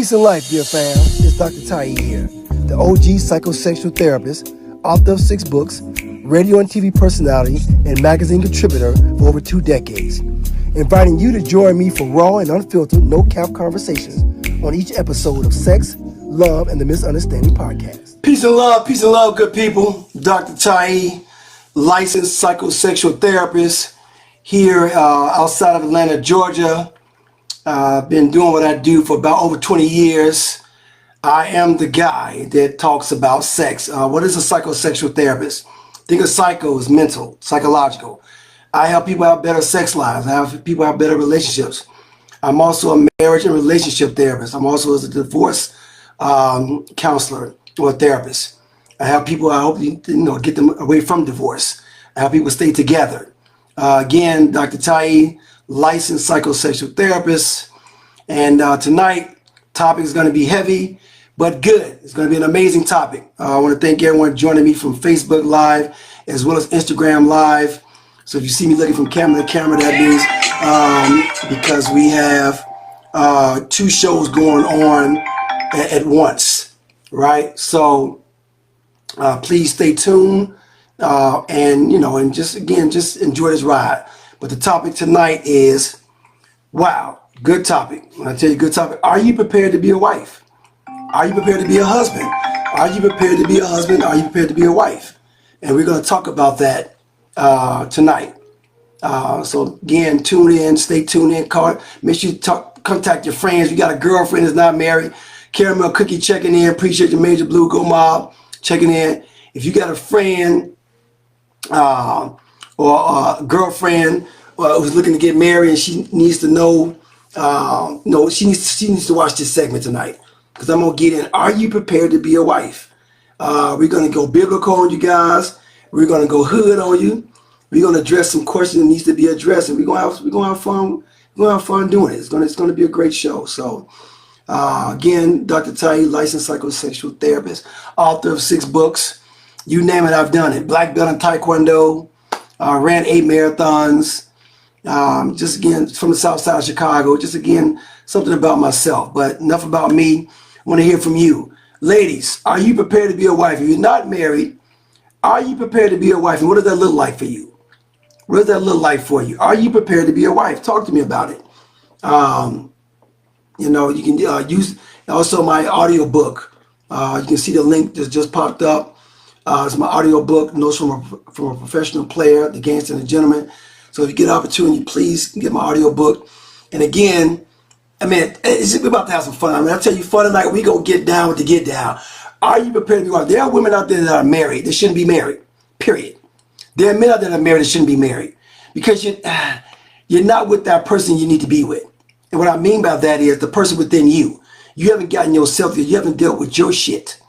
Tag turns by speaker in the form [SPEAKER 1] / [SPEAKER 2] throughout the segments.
[SPEAKER 1] Peace and life, dear fam. It's Dr. Tiy-E here, the OG psychosexual therapist, author of 6 books, radio and TV personality, and magazine contributor for over 2 decades. Inviting you to join me for raw and unfiltered, no-cap conversations on each episode of Sex, Love, and the Misunderstanding podcast. Peace and love, good people. Dr. Tiy-E, licensed psychosexual therapist here outside of Atlanta, Georgia. I've been doing what I do for about over 20 years. I am the guy that talks about sex. What is a psychosexual therapist? Think of psycho as mental, psychological. I help people have better sex lives. I help people have better relationships. I'm also a marriage and relationship therapist. I'm also a divorce counselor or therapist. I help people, I hope you get them away from divorce. I help people stay together. Again, Dr. Tiy-E, licensed psychosexual therapist. And tonight, topic is going to be heavy, but good. It's going to be an amazing topic. I want to thank everyone joining me from Facebook Live as well as Instagram Live. So if you see me looking from camera to camera, that means because we have 2 shows going on at once, right? So please stay tuned and just enjoy this ride. But the topic tonight is, wow, good topic. When I tell you good topic, are you prepared to be a wife? Are you prepared to be a husband? Are you prepared to be a husband? Are you prepared to be a wife? And we're going to talk about that tonight. So again, tune in, stay tuned in, make sure you contact your friends. You got a girlfriend that's not married, Caramel Cookie checking in, appreciate your Major Blue Go Mob checking in. If you got a friend or a girlfriend who's looking to get married and she needs to know, she needs to watch this segment tonight, because I'm going to get in. Are you prepared to be a wife? We're going to go biblical on you guys. We're going to go hood on you. We're going to address some questions that needs to be addressed, and we're going to have fun. We're going to have fun doing it. It's going to be a great show. So again, Dr. Tiy-E, licensed psychosexual therapist, author of 6 books. You name it, I've done it. Black belt in Taekwondo. Ran 8 marathons. Just again, from the south side of Chicago. Just again, something about myself. But enough about me. I want to hear from you. Ladies, are you prepared to be a wife? If you're not married, are you prepared to be a wife? And what does that look like for you? What does that look like for you? Are you prepared to be a wife? Talk to me about it. You can use also my audio book. You can see the link that just popped up. It's my audio book, Notes from a Professional Player, The Gangster and the Gentleman. So if you get an opportunity, please get my audio book. And again, we're about to have some fun. I tell you, fun tonight, we gonna get down with the get down. Are you prepared to be wife? There are women out there that are married. They shouldn't be married, period. There are men out there that are married that shouldn't be married, because you're not with that person you need to be with. And what I mean by that is the person within you. You haven't gotten yourself, you haven't dealt with your shit.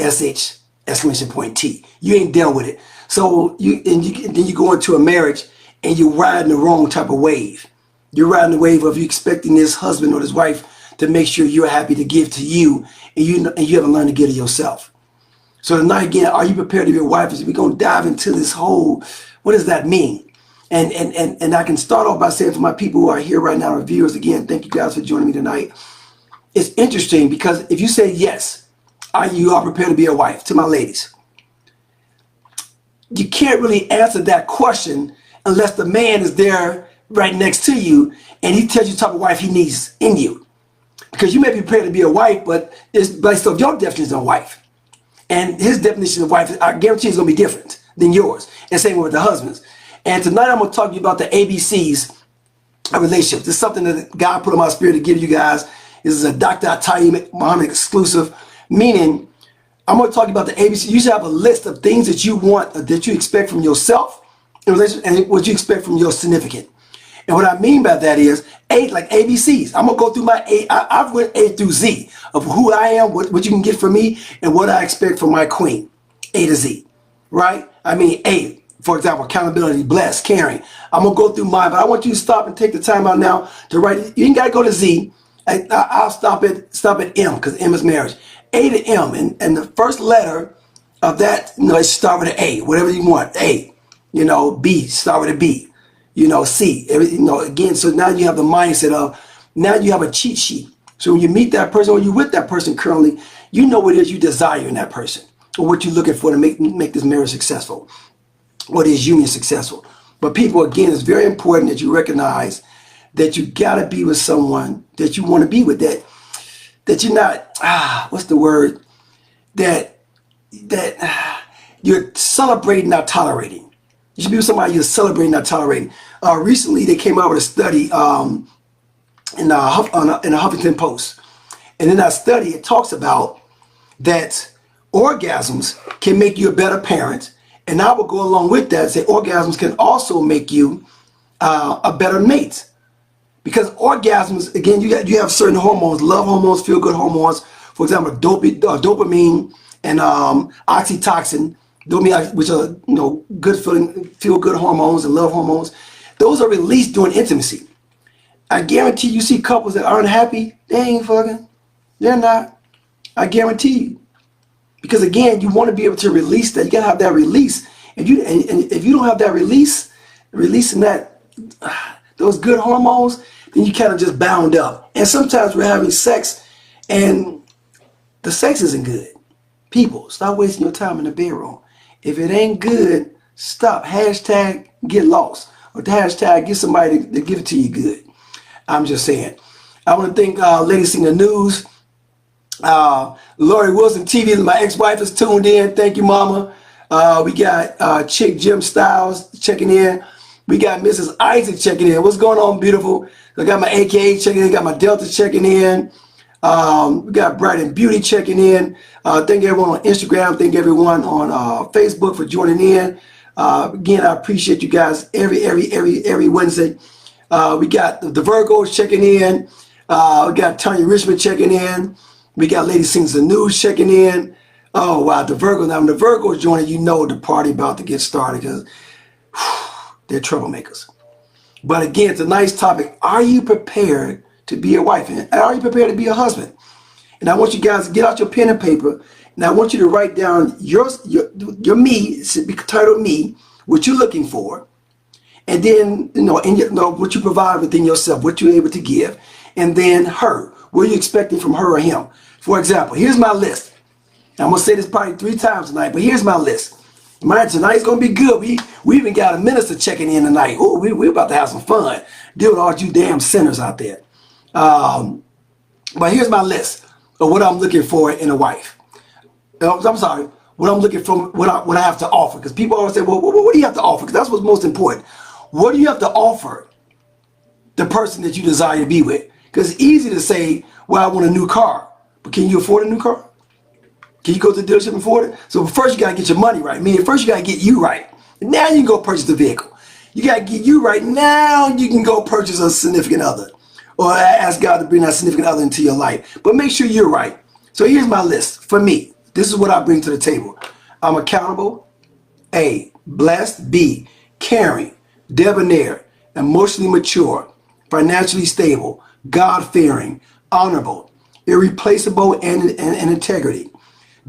[SPEAKER 1] SH. Exclamation point T. You ain't dealt with it. So then you go into a marriage and you're riding the wrong type of wave. You're riding the wave of you expecting this husband or this wife to make sure you're happy to give to you, and you haven't learned to give to yourself. So tonight again, are you prepared to be a wife? We're gonna dive into this whole, what does that mean? And I can start off by saying, for my people who are here right now, our viewers, again, thank you guys for joining me tonight. It's interesting because if you say yes, you are prepared to be a wife, to my ladies, you can't really answer that question unless the man is there right next to you and he tells you the type of wife he needs in you. Because you may be prepared to be a wife, but it's based off your definition of wife. And his definition of wife, I guarantee, is going to be different than yours. And same with the husbands. And tonight I'm going to talk to you about the ABCs of relationships. This is something that God put in my spirit to give you guys. This is a Dr. Tiy-E Muhammad exclusive. Meaning, I'm going to talk about the ABC. You should have a list of things that you want, that you expect from yourself in relation, and what you expect from your significant. And what I mean by that is, like ABCs. I'm going to go through my A. I've went A through Z of who I am, what you can get from me, and what I expect from my queen. A to Z, right? A, for example, accountability, blessed, caring. I'm going to go through mine, but I want you to stop and take the time out now to write. You ain't got to go to Z. I'll stop at M, because M is marriage. A to M, and the first letter of that, it start with an A, whatever you want. A, B, start with a B, C, again. So now you have the mindset of, now you have a cheat sheet. So when you meet that person or you're with that person currently, you know what it is you desire in that person or what you're looking for to make this marriage successful or this union successful. But people, again, it's very important that you recognize that you got to be with someone that you want to be with, that you're not, what's the word? That you're celebrating, not tolerating. You should be with somebody you're celebrating, not tolerating. Recently, they came out with a study in a Huffington Post. And in that study, it talks about that orgasms can make you a better parent. And I will go along with that and say orgasms can also make you a better mate. Because orgasms, again, you have certain hormones, love hormones, feel-good hormones. For example, dopamine and oxytocin, which are good feeling, feel-good hormones and love hormones. Those are released during intimacy. I guarantee you see couples that aren't happy, they ain't fucking. They're not. I guarantee you. Because again, you want to be able to release that. You gotta have that release. And if you don't have that releasing that those good hormones, then you kind of just bound up. And sometimes we're having sex and the sex isn't good. People, stop wasting your time in the bedroom. If it ain't good, stop. Hashtag get lost. Or hashtag get somebody to give it to you good. I'm just saying. I want to thank Ladies Sing the News. Lori Wilson TV, my ex-wife, is tuned in. Thank you, Mama. We got Chick Jim Styles checking in. We got Mrs. Isaac checking in. What's going on, beautiful? I got my AKA checking in. Got my Delta checking in. We got Bright and Beauty checking in. Thank everyone on Instagram. Thank everyone on Facebook for joining in. Again, I appreciate you guys every Wednesday. We got the Virgos checking in. We got Tanya Richmond checking in. We got Lady Sings the News checking in. Oh, wow, the Virgos. Now, when the Virgos joining, you know the party about to get started because they're troublemakers. But again, it's a nice topic. Are you prepared to be a wife? And are you prepared to be a husband? And I want you guys to get out your pen and paper, and I want you to write down your me, it should be titled me, what you're looking for, and then, what you provide within yourself, what you're able to give, and then her. What are you expecting from her or him? For example, here's my list. I'm going to say this probably 3 times tonight, but here's my list. Tonight's going to be good. We even got a minister checking in tonight. Oh, we're about to have some fun. Deal with all you damn sinners out there. But here's my list of what I'm looking for in a wife. I'm sorry, what I'm looking for, what I have to offer. Because people always say, well, what do you have to offer? Because that's what's most important. What do you have to offer the person that you desire to be with? Because it's easy to say, well, I want a new car. But can you afford a new car? Can you go to the dealership and afford it? So first you got to get your money right. Meaning first you got to get you right. And now you can go purchase the vehicle. You got to get you right. Now you can go purchase a significant other. Or ask God to bring that significant other into your life. But make sure you're right. So here's my list. For me, this is what I bring to the table. I'm accountable. A, blessed. B, caring, debonair, emotionally mature, financially stable, God-fearing, honorable, irreplaceable, and integrity.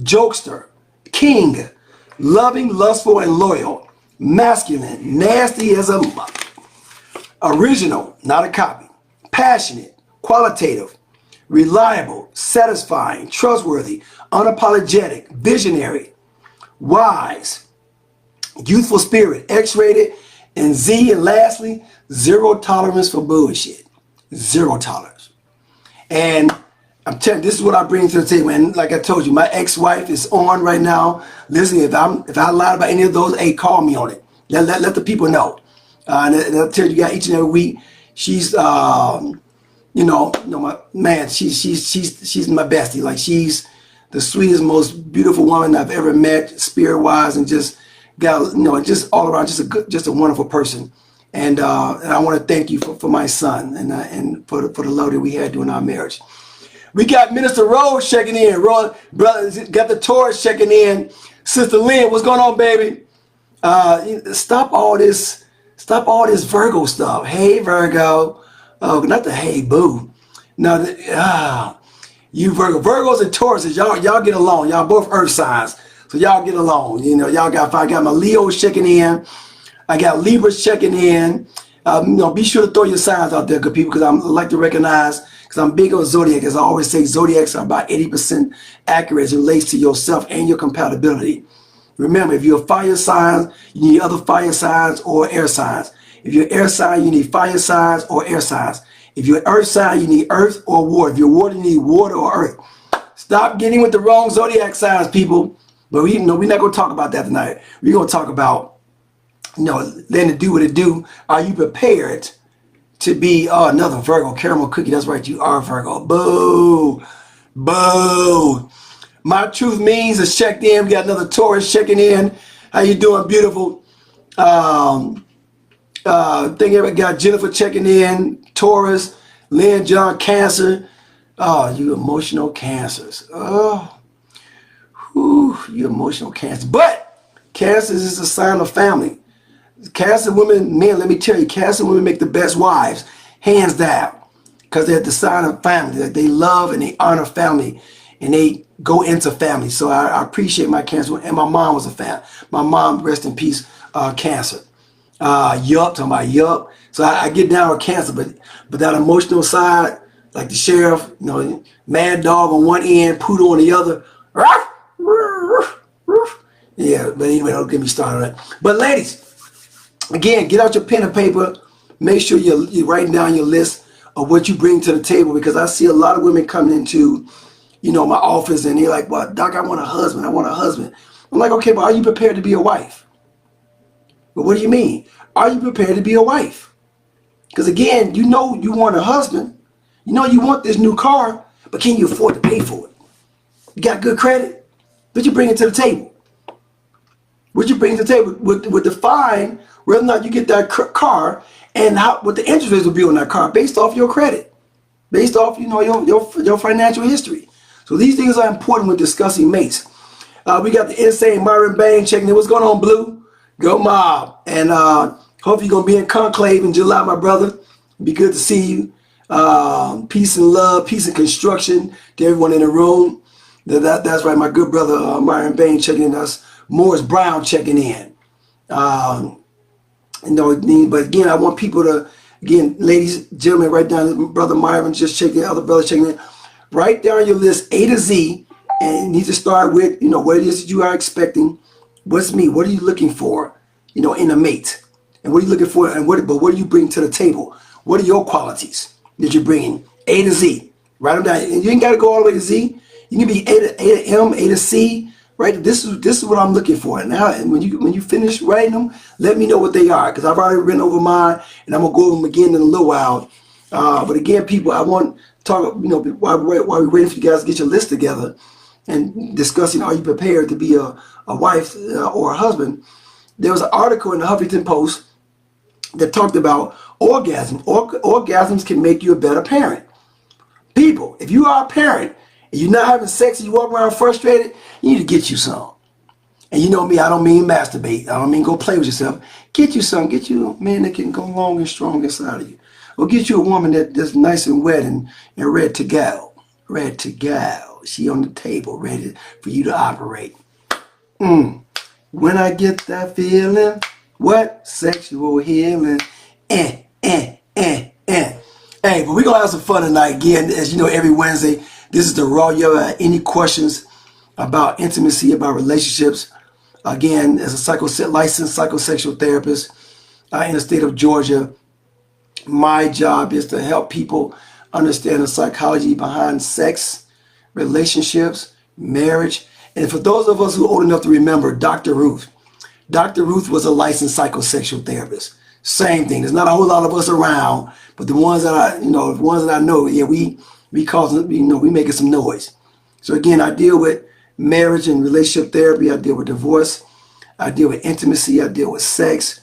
[SPEAKER 1] Jokester, king, loving, lustful, and loyal, masculine, nasty as a mother, original, not a copy, passionate, qualitative, reliable, satisfying, trustworthy, unapologetic, visionary, wise, youthful spirit, X-rated, and Z, and lastly, zero tolerance for bullshit. Zero tolerance. And I'm telling you, this is what I bring to the table. And like I told you, my ex-wife is on right now. Listen, if I lied about any of those, hey, call me on it. Let the people know. And I'll tell you guys each and every week, she's my man, she's my bestie. Like, she's the sweetest, most beautiful woman I've ever met, spirit-wise, and just got, just all around, just a wonderful person. And I want to thank you for my son and for the love that we had during our marriage. We got Minister Rose checking in. Rose, brother, got the Taurus checking in. Sister Lynn, what's going on, baby? Stop all this Virgo stuff. Hey, Virgo. Oh, not the hey, boo. No, you Virgos and Tauruses, y'all get along. Y'all both earth signs, so y'all get along. Y'all got. I got my Leos checking in. I got Libras checking in. Be sure to throw your signs out there, good people, because I like to recognize. because I'm big on zodiac. As I always say, zodiacs are about 80% accurate as it relates to yourself and your compatibility. Remember, if you're a fire sign, you need other fire signs or air signs. If you're an air sign, you need fire signs or air signs. If you're an earth sign, you need earth or water. If you're water, you need water or earth. Stop getting with the wrong zodiac signs, people. But we're not going to talk about that tonight. We're going to talk about, letting it do what it do. Are you prepared to be another Virgo caramel cookie? That's right, you are Virgo. Boo, boo. My Truth Means is checked in. We got another Taurus checking in. How you doing, beautiful? Think everybody got Jennifer checking in. Taurus, Lynn, John, Cancer. Oh, you emotional cancers. Oh, whew, you emotional cancer. But Cancer is a sign of family. Cancer women, men, let me tell you, Cancer women make the best wives, hands down, because they're the sign of family. That they love and they honor family, and they go into family. So I appreciate my Cancer, and my mom was a fan. My mom, rest in peace, Cancer. Yup, talking about yup. So I get down with Cancer, but that emotional side, like the sheriff, mad dog on one end, poodle on the other. Yeah, but anyway, don't get me started on that. But ladies, again, get out your pen and paper. Make sure you're writing down your list of what you bring to the table, because I see a lot of women coming into, my office, and they're like, well, Doc, I want a husband. I want a husband. I'm like, okay, but are you prepared to be a wife? But what do you mean? Are you prepared to be a wife? Because again, you want a husband. You want this new car, but can you afford to pay for it? You got good credit? What you bring it to the table? What you bring to the table would define whether or not you get that car, and what the interest rates will be on that car based off your credit, based off your financial history. So these things are important when discussing mates. We got the insane Myron Bain checking in. What's going on, Blue? Go Mob. And hope you're going to be in Conclave in July, my brother. Be good to see you. Peace and love, peace and construction to everyone in the room. That's right, my good brother Myron Bain checking in us. Morris Brown checking in. But again, I want people to, again, ladies, gentlemen, write down, brother Myron just checking in, other brothers checking in. Write down your list A to Z, and you need to start with, what it is that you are expecting. What's me? What are you looking for, in a mate? And what are you looking for? And what do you bring to the table? What are your qualities that you're bringing? A to Z. Write them down. And you ain't got to go all the way to Z. You can be A to M, A to C. Right? This is what I'm looking for. Now, and when you finish writing them, let me know what they are, because I've already written over mine, and I'm gonna go over them again in a little while. But again, people, I want to talk. While we're waiting for you guys to get your list together and discussing, are you prepared to be a wife or a husband? There was an article in the Huffington Post that talked about orgasm. Orgasms can make you a better parent. People, if you are a parent and you're not having sex and you walk around frustrated, you need to get you some. And you know me, I don't mean masturbate. I don't mean go play with yourself. Get you some. Get you a man that can go long and strong inside of you. Or get you a woman that's nice and wet and ready to go. Ready to go. She on the table, ready for you to operate. When I get that feeling, what? Sexual healing. Hey, but we're going to have some fun tonight. Again, as you know, every Wednesday, this is the Raw. You have any questions about intimacy, about relationships? Again, as a licensed psychosexual therapist in the state of Georgia, my job is to help people understand the psychology behind sex, relationships, marriage. And for those of us who are old enough to remember, Dr. Ruth was a licensed psychosexual therapist. Same thing. There's not a whole lot of us around, but the ones that I know, yeah, we causing, we making some noise. So again, I deal with marriage and relationship therapy. I deal with divorce. I deal with intimacy. I deal with sex.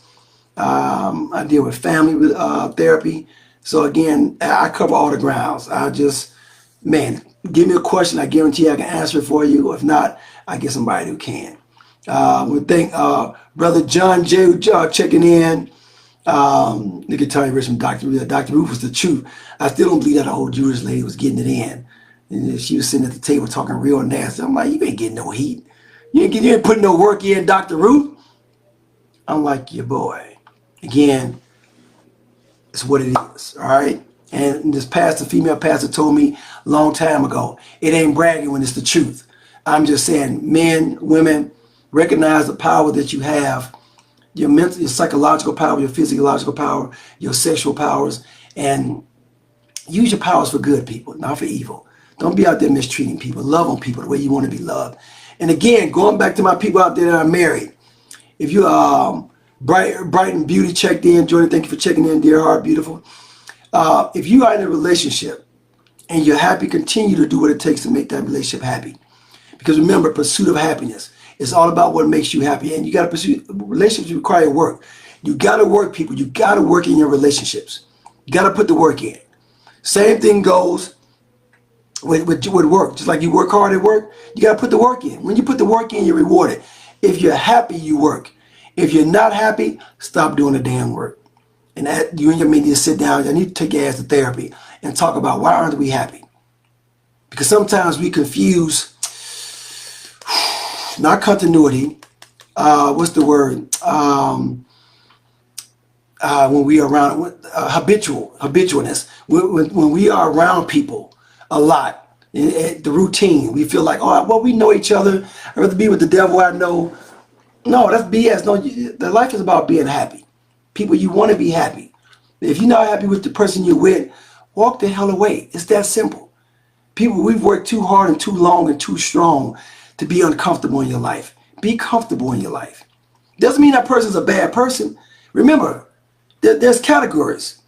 [SPEAKER 1] I deal with family therapy. So again, I cover all the grounds. Give me a question. I guarantee I can answer it for you. If not, I get somebody who can. We thank Brother John J. checking in. Look at Tony Rich from Dr. Ruth. Dr. Ruth was the truth. I still don't believe that the whole Jewish lady was getting it in. And she was sitting at the table talking real nasty. I'm like, you ain't getting no heat. You ain't putting no work in, Dr. Ruth. I'm like, your boy. Again, it's what it is. All right. And this pastor, female pastor, told me a long time ago, it ain't bragging when it's the truth. I'm just saying, men, women, recognize the power that you have, your mental, your psychological power, your physiological power, your sexual powers, and use your powers for good, people, not for evil. Don't be out there mistreating people. Love on people the way you want to be loved. And again, going back to my people out there that are married, if you Bright and Beauty checked in, Jordan, thank you for checking in, dear heart, beautiful. If you are in a relationship and you're happy, continue to do what it takes to make that relationship happy. Because remember, pursuit of happiness is all about what makes you happy. And you got to pursue, relationships require work. You got to work, people. You got to work in your relationships. You got to put the work in. Same thing goes with work. Just like you work hard at work, you got to put the work in. When you put the work in, you're rewarded. If you're happy, you work. If you're not happy, stop doing the damn work. And that, you and your mate need to sit down. You need to take your ass to therapy and talk about why aren't we happy? Because sometimes we confuse not continuity. What's the word? When we are around habitualness. When we are around people a lot, the routine, we feel like, oh, well, we know each other. I'd rather be with the devil I know. No, that's BS. No, the life is about being happy. People, you want to be happy. If you're not happy with the person you're with, walk the hell away. It's that simple. People, we've worked too hard and too long and too strong to be uncomfortable in your life. Be comfortable in your life. Doesn't mean that person's a bad person. Remember, there's categories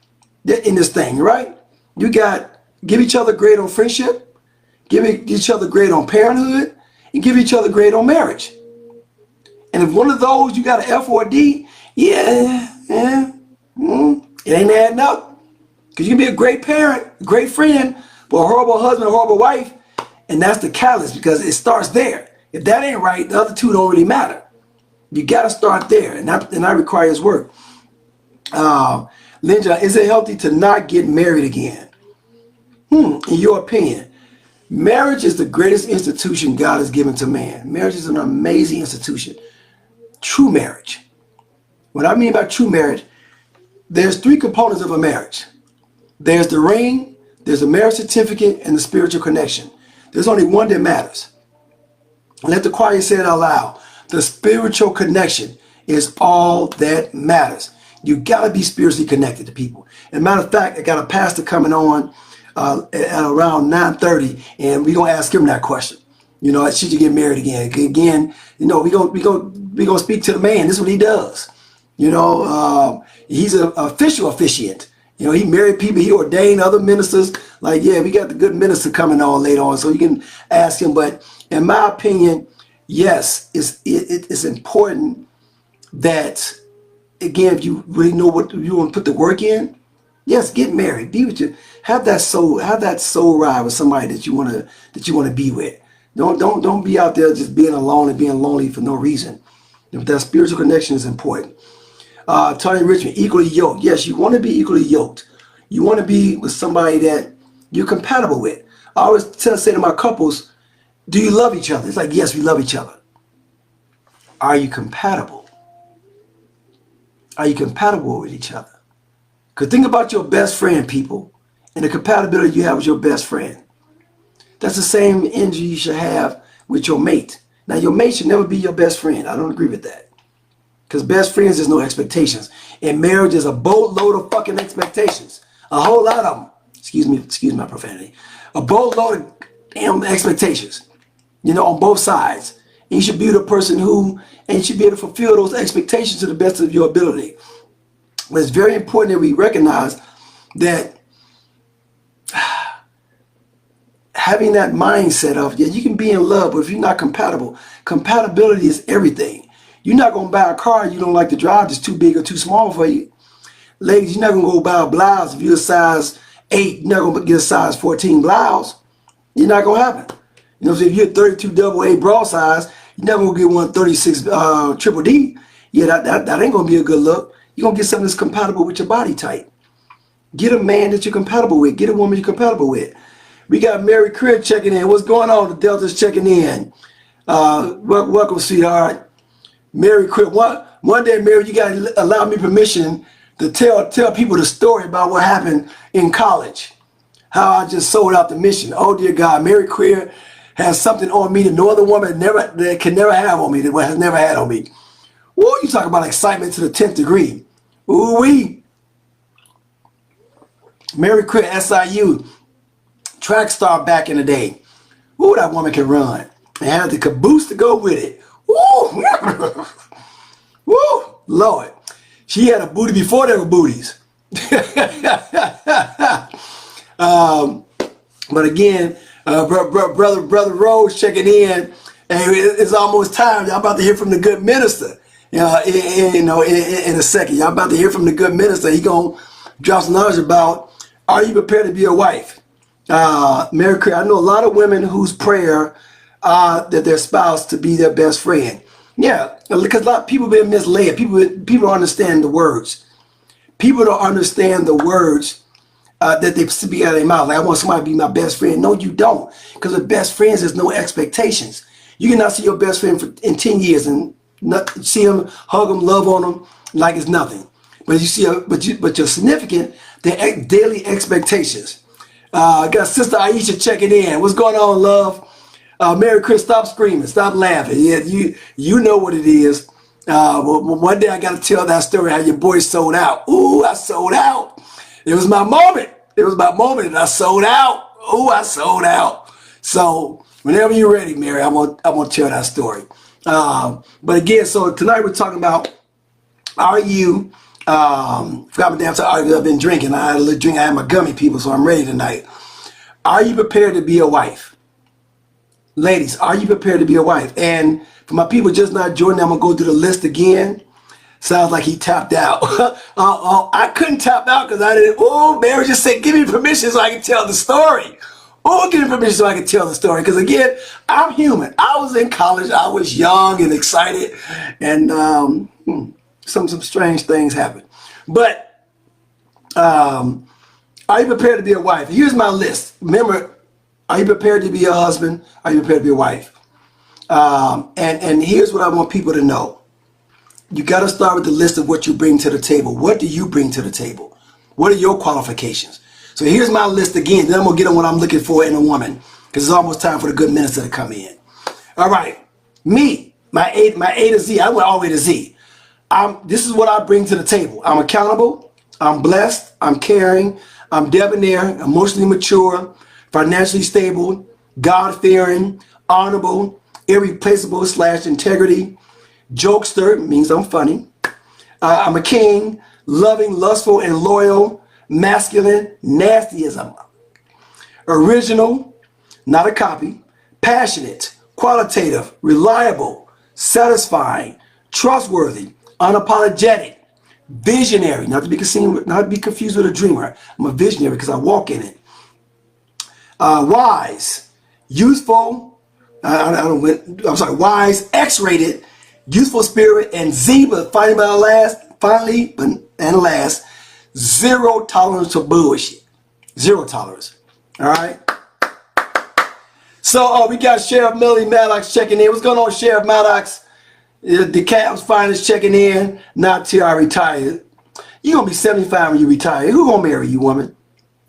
[SPEAKER 1] in this thing, right? You got give each other grade on friendship, give each other grade on parenthood, and give each other grade on marriage. And if one of those you got an F or a D, it ain't adding up. Because you can be a great parent, a great friend, but a horrible husband, a horrible wife, and that's the catalyst because it starts there. If that ain't right, the other two don't really matter. You got to start there, and that requires work. Linda, is it healthy to not get married again? In your opinion, marriage is the greatest institution God has given to man. Marriage is an amazing institution. True marriage. What I mean by true marriage, there's three components of a marriage. There's the ring, there's the marriage certificate, and the spiritual connection. There's only one that matters. Let the choir say it out loud. The spiritual connection is all that matters. You got to be spiritually connected to people. As a matter of fact, I got a pastor coming on at around 9:30, and we're going to ask him that question. You know, should you get married again? Again, you know, we're gonna speak to the man. This is what he does. You know, he's an official officiant. You know, he married people. He ordained other ministers. Like, yeah, we got the good minister coming on later on, so you can ask him. But in my opinion, yes, it's important that, again, if you really know what you want to put the work in, yes, get married, be with you, have that soul ride with somebody that you want to be with. Don't be out there just being alone and being lonely for no reason. That spiritual connection is important. Tony Richmond, equally yoked. Yes, you want to be equally yoked. You want to be with somebody that you're compatible with. I always say to my couples, do you love each other? It's like, yes, we love each other. Are you compatible? Are you compatible with each other? Because think about your best friend, people, and the compatibility you have with your best friend. That's the same energy you should have with your mate. Now, your mate should never be your best friend. I don't agree with that. Because best friends, there's no expectations. In marriage, there's a boatload of fucking expectations. A whole lot of them. Excuse my profanity. A boatload of damn expectations. You know, on both sides. And you should be the person and you should be able to fulfill those expectations to the best of your ability. But it's very important that we recognize that having that mindset of, yeah, you can be in love, but if you're not compatible, compatibility is everything. You're not going to buy a car you don't like to drive that's too big or too small for you. Ladies, you're not going to go buy a blouse if you're a size 8. You're not going to get a size 14 blouse. You're not going to happen. You know, so if you're 32 double A bra size, you're not going to get one 36 triple D. Yeah, that ain't going to be a good look. You're going to get something that's compatible with your body type. Get a man that you're compatible with. Get a woman you're compatible with. We got Mary Crib checking in. What's going on? The Delta's checking in. Welcome, sweetheart. Mary Crib. One day, Mary, you got to allow me permission to tell people the story about what happened in college. How I just sold out the mission. Oh dear God, Mary Queer has something on me that no other woman that can never have on me, that has never had on me. Woo, you talk about excitement to the 10th degree. Ooh wee. Mary Queer, SIU, track star back in the day. Ooh, that woman can run. And had the caboose to go with it. Woo! Woo! Lord. She had a booty before there were booties. But again, brother Rose checking in. And it's almost time. Y'all about to hear from the good minister. In a second. Y'all about to hear from the good minister. He gonna drop some knowledge about, are you prepared to be a wife? Mary Queer, I know a lot of women whose prayer that their spouse to be their best friend. Yeah, because a lot of people been misled. People don't understand the words. People don't understand the words that they speak out of their mouth. Like, I want somebody to be my best friend. No, you don't. Because with best friends, there's no expectations. You cannot see your best friend in 10 years and not see him, hug him, love on him like it's nothing. But you see, but you're significant. The daily expectations. Got Sister Aisha checking in. What's going on, love? Mary Chris, stop screaming, stop laughing. Yeah, you know what it is. One day I got to tell that story how your boy sold out. Ooh, I sold out. It was my moment. It was my moment, and I sold out. Ooh, I sold out. So whenever you're ready, Mary, I'm gonna tell that story. But again, so tonight we're talking about, are you? Forgot my damn time. I've been drinking. I had a little drink. I had my gummy, people, so I'm ready tonight. Are you prepared to be a wife? Ladies, are you prepared to be a wife? And for my people just not joining, I'm going to go through the list again. Sounds like he tapped out. I couldn't tap out because I didn't. Oh, Mary just said, give me permission so I can tell the story. Oh, give me permission so I can tell the story. Because again, I'm human. I was in college. I was young and excited. And some strange things happened. But are you prepared to be a wife? Here's my list. Remember, are you prepared to be a husband? Are you prepared to be a wife? And here's what I want people to know. You got to start with the list of what you bring to the table. What do you bring to the table? What are your qualifications? So here's my list again. Then I'm going to get on what I'm looking for in a woman, because it's almost time for the good minister to come in. All right. Me, my A to Z. I went all the way to Z. This is what I bring to the table. I'm accountable. I'm blessed. I'm caring. I'm debonair, emotionally mature, financially stable, God-fearing, honorable, irreplaceable / integrity, jokester, means I'm funny. I'm a king, loving, lustful, and loyal, masculine, nasty as a mother. Original, not a copy, passionate, qualitative, reliable, satisfying, trustworthy, unapologetic, visionary, not to be confused with a dreamer. I'm a visionary because I walk in it. Wise, youthful, wise, X-rated, youthful spirit, and Z, but finally, last, zero tolerance to bullshit. Zero tolerance. All right. So we got Sheriff Melody Maddox checking in. What's going on, Sheriff Maddox? The Cavs finest checking in. Not till I retire. You're going to be 75 when you retire. Who going to marry you, woman?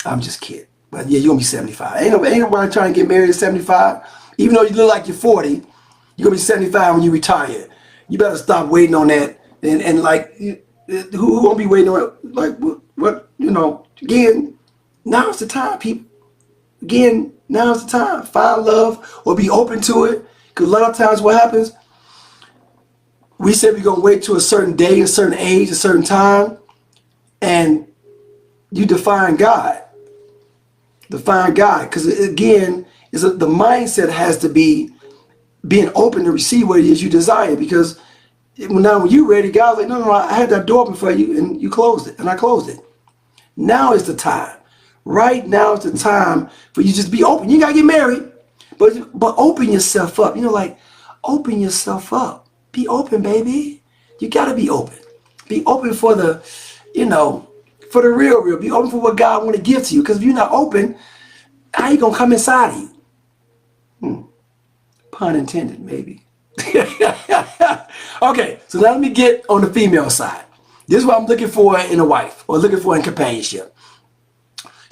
[SPEAKER 1] I'm just kidding. But yeah, you're going to be 75. Ain't nobody trying to get married at 75. Even though you look like you're 40, you're going to be 75 when you retire. You better stop waiting on that. And like, who going to be waiting on, like, what, again, now's the time, people. Again, now's the time. Find love or be open to it. Because a lot of times what happens, we said we're going to wait to a certain day, a certain age, a certain time, and you define God. Define God. Because again, the mindset has to be being open to receive what it is you desire. Because now when you're ready, God's like, no, I had that door open for you, and you closed it, and I closed it. Now is the time. Right now is the time for you to just be open. You got to get married, but open yourself up. Like, open yourself up. Be open, baby. You got to be open. Be open for the, for the real. Be open for what God want to give to you. Because if you're not open, how you going to come inside of you? Pun intended, maybe. Okay, so now let me get on the female side. This is what I'm looking for in a wife, or looking for in companionship.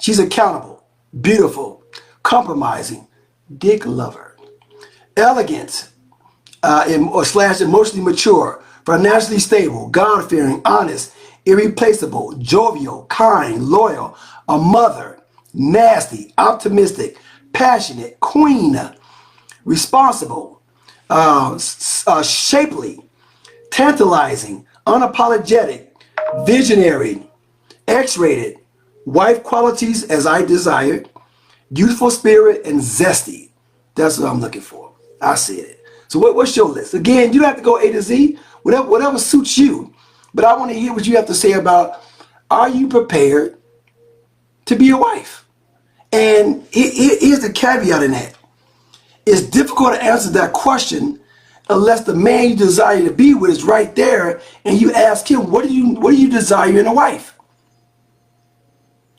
[SPEAKER 1] She's accountable, beautiful, compromising, dick lover, elegant, or slash emotionally mature, financially stable, God-fearing, honest, irreplaceable, jovial, kind, loyal, a mother, nasty, optimistic, passionate, queen, responsible, shapely, tantalizing, unapologetic, visionary, X-rated, wife qualities as I desired, youthful spirit, and zesty. That's what I'm looking for. I see it. So what's your list? Again, you don't have to go A to Z, whatever suits you. But I want to hear what you have to say about, are you prepared to be a wife? And here's the caveat in that. It's difficult to answer that question unless the man you desire to be with is right there and you ask him, what do you desire in a wife?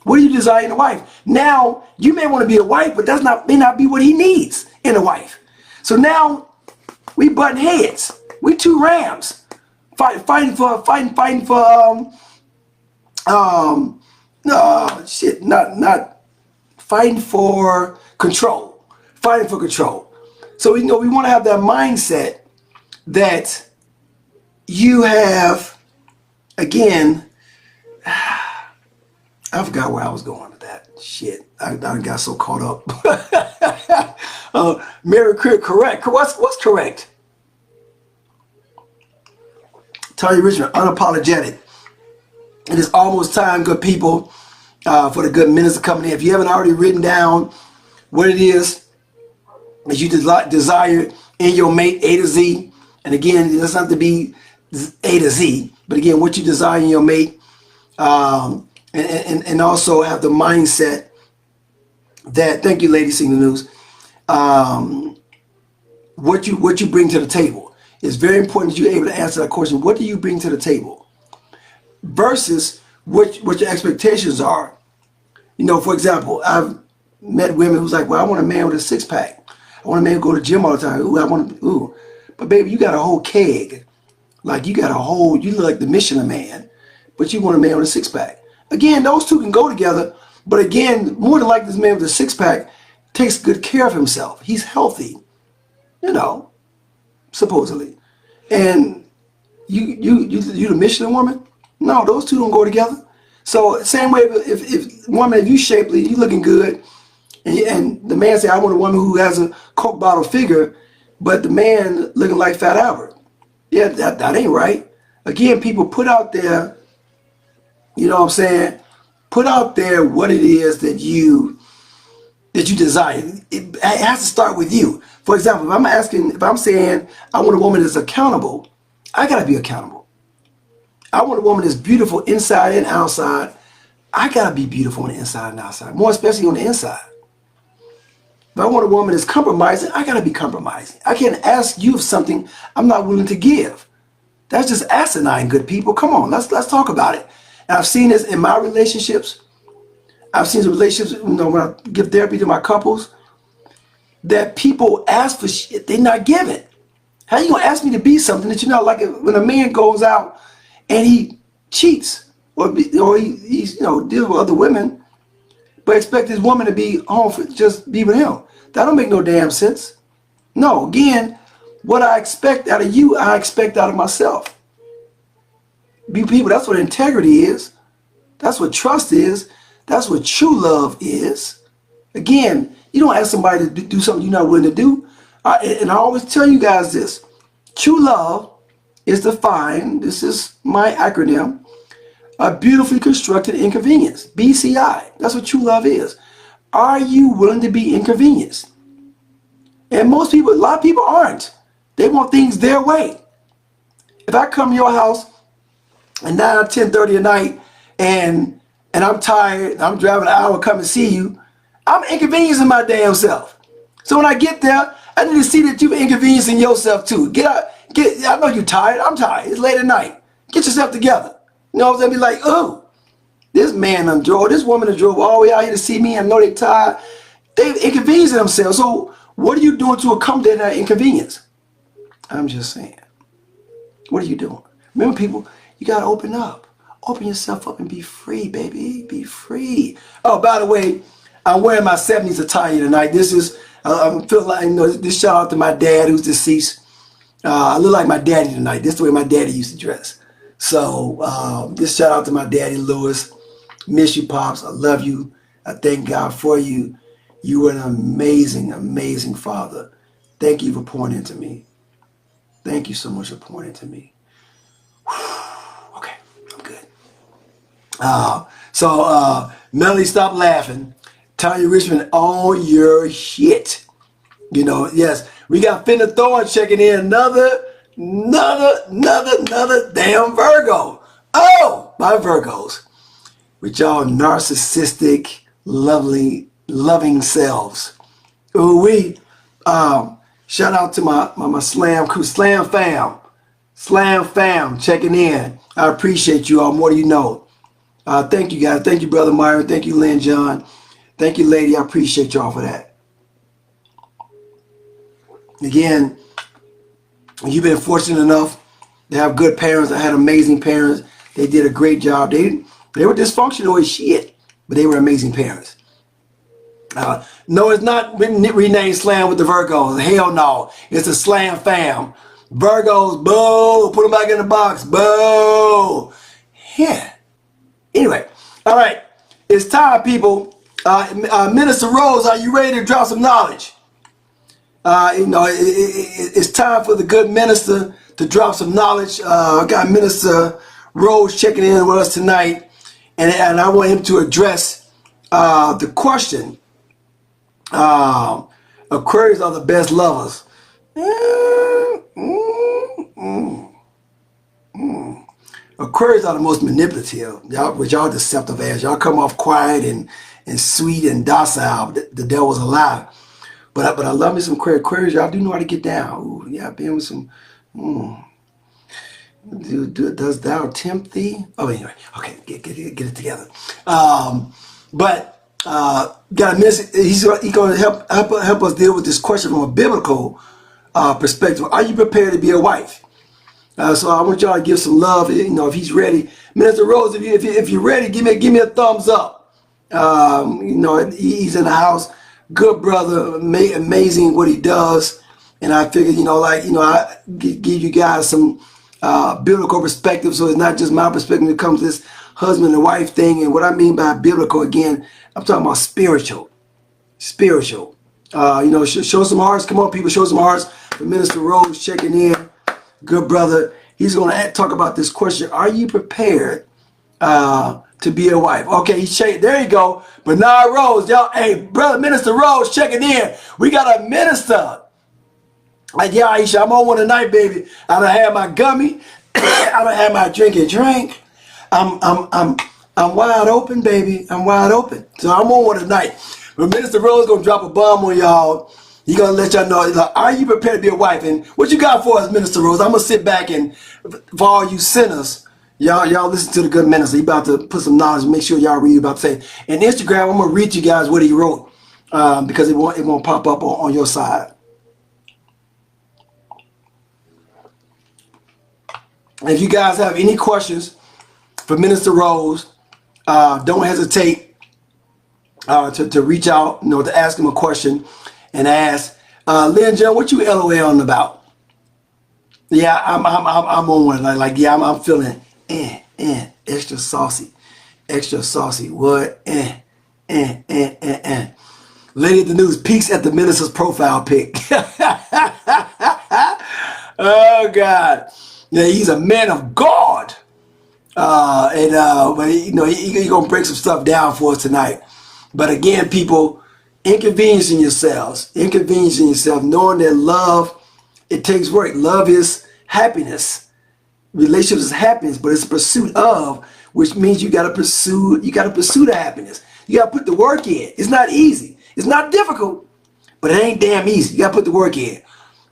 [SPEAKER 1] What do you desire in a wife? Now, you may want to be a wife, but that may not be what he needs in a wife. So now we button heads. We two rams fighting for not fighting for control. Fighting for control. So we want to have that mindset that you have, again, I forgot where I was going with that. Shit, I got so caught up. Mary, correct. What's correct? Tony Richmond, unapologetic. It is almost time, good people, for the good minutes to come in. If you haven't already written down what it is that you desire in your mate, A to Z, and again, it doesn't have to be A to Z, but again, what you desire in your mate, and also have the mindset that, thank you, ladies, seeing the news, what you bring to the table. It's very important that you're able to answer that question. What do you bring to the table? Versus what your expectations are. For example, I've met women who's like, well, I want a man with a six-pack. I want a man who go to the gym all the time. But baby, you got a whole keg. Like you look like the Michelin man, but you want a man with a six-pack. Again, those two can go together, but again, more than likely this man with a six-pack takes good care of himself. He's healthy, supposedly. And you the Michelin woman? No, those two don't go together. So same way, if woman, if you shapely, you looking good, and the man say, I want a woman who has a Coke bottle figure, but the man looking like Fat Albert. Yeah, that ain't right. Again, people put out there, put out there what it is that you desire. It has to start with you. For example, if I'm saying I want a woman that's accountable, I gotta be accountable. I want a woman that's beautiful inside and outside. I gotta be beautiful on the inside and outside, more especially on the inside. If I want a woman that's compromising, I gotta be compromising. I can't ask you for something I'm not willing to give. That's just asinine, good people. Come on, let's talk about it. And I've seen this in my relationships. I've seen the relationships, when I give therapy to my couples, that people ask for shit they're not giving. How you gonna ask me to be something that you're not? Like when a man goes out and he cheats or he's deals with other women, but expect his woman to be home for just be with him. That don't make no damn sense. No, again, what I expect out of you, I expect out of myself. Be people, that's what integrity is. That's what trust is. That's what true love is. Again, you don't ask somebody to do something you're not willing to do. And I always tell you guys this. True love is defined, this is my acronym, a beautifully constructed inconvenience, BCI. That's what true love is. Are you willing to be inconvenienced? And a lot of people aren't. They want things their way. If I come to your house at 9 or 10:30 at night and I'm tired, I'm driving an hour to come and see you, I'm inconveniencing my damn self. So when I get there, I need to see that you're inconveniencing yourself too. Get out, I know you're tired, I'm tired, it's late at night. Get yourself together. You know what I'm saying? Be like, oh, this man done drove, this woman done drove all the way out here to see me. I know they tired. They inconveniencing themselves. So what are you doing to accommodate that inconvenience? I'm just saying. What are you doing? Remember, people, You got to open up. Open yourself up and be free, baby. Be free. Oh, by the way, I'm wearing my 70s attire tonight. This is, I feel like, this shout out to my dad who's deceased. I look like my daddy tonight. This is the way my daddy used to dress. So this shout out to my daddy, Lewis. Miss you, Pops. I love you. I thank God for you. You were an amazing, amazing father. Thank you for pouring into me. Thank you so much for pouring into me. Okay, I'm good. Melly, stop laughing. Tanya Richmond, on your shit. Yes, we got Finna Thorne checking in. Another damn Virgo. Oh, my Virgos. With y'all narcissistic, loving selves. Ooh-wee. Shout out to my Slam crew, Slam fam checking in. I appreciate you all more than you know. Thank you guys. Thank you, Brother Myron. Thank you, Lynn John. Thank you, lady. I appreciate y'all for that. Again, you've been fortunate enough to have good parents. I had amazing parents. They did a great job. They were dysfunctional as shit, but they were amazing parents. No, it's not renamed Slam with the Virgos. Hell no. It's a Slam fam. Virgos, boo. Put them back in the box. Boo. Yeah. Anyway. All right. It's time, people. Minister Rose, are you ready to drop some knowledge? It's time for the good minister to drop some knowledge. I got Minister Rose checking in with us tonight. And I want him to address the question. Aquarius are the best lovers. Aquarius are the most manipulative. Y'all deceptive ass. Y'all come off quiet and sweet and docile. The devil's a lie. But I love me some Aquarius. Y'all do know how to get down. Ooh, yeah, I've been with some. Does thou tempt thee? Oh, anyway. Okay, get it together. Got a miss. He's going to help us deal with this question from a biblical perspective. Are you prepared to be a wife? So I want y'all to give some love. If he's ready, Minister Rose, if you're ready, give me a thumbs up. He's in the house. Good brother, amazing what he does. And I figured, I give you guys some biblical perspective, so it's not just my perspective when it comes to this husband and wife thing. And what I mean by biblical, again, I'm talking about spiritual. Show some hearts. Come on, people, show some hearts. For Minister Rose checking in. Good brother. He's going to talk about this question. Are you prepared to be a wife? Okay, he's checking. There you go. Bernard Rose, y'all. Hey, brother, Minister Rose checking in. We got a minister. Yeah, Aisha, I'm on one tonight, baby. I done had my gummy. I done had my drink. I'm wide open, baby. I'm wide open. So I'm on one tonight. But Minister Rose gonna drop a bomb on y'all. He gonna let y'all know, like, are you prepared to be a wife? And what you got for us, Minister Rose? I'm gonna sit back and, for all you sinners, y'all listen to the good minister. He about to put some knowledge. Make sure y'all read about to say. And Instagram, I'm gonna read you guys what he wrote because it won't pop up on your side. If you guys have any questions for Minister Rose, don't hesitate to reach out, to ask him a question and ask, Lynn John, what you LOLing about? Yeah, I'm on one. Yeah, I'm feeling extra saucy. What? Lady at the News peeks at the minister's profile pic. Oh God. Yeah, he's a man of God. But he gonna break some stuff down for us tonight. But again, people, inconveniencing yourself, knowing that love, it takes work. Love is happiness. Relationships is happiness, but it's a pursuit of, which means you gotta pursue the happiness. You gotta put the work in. It's not easy. It's not difficult, but it ain't damn easy. You gotta put the work in.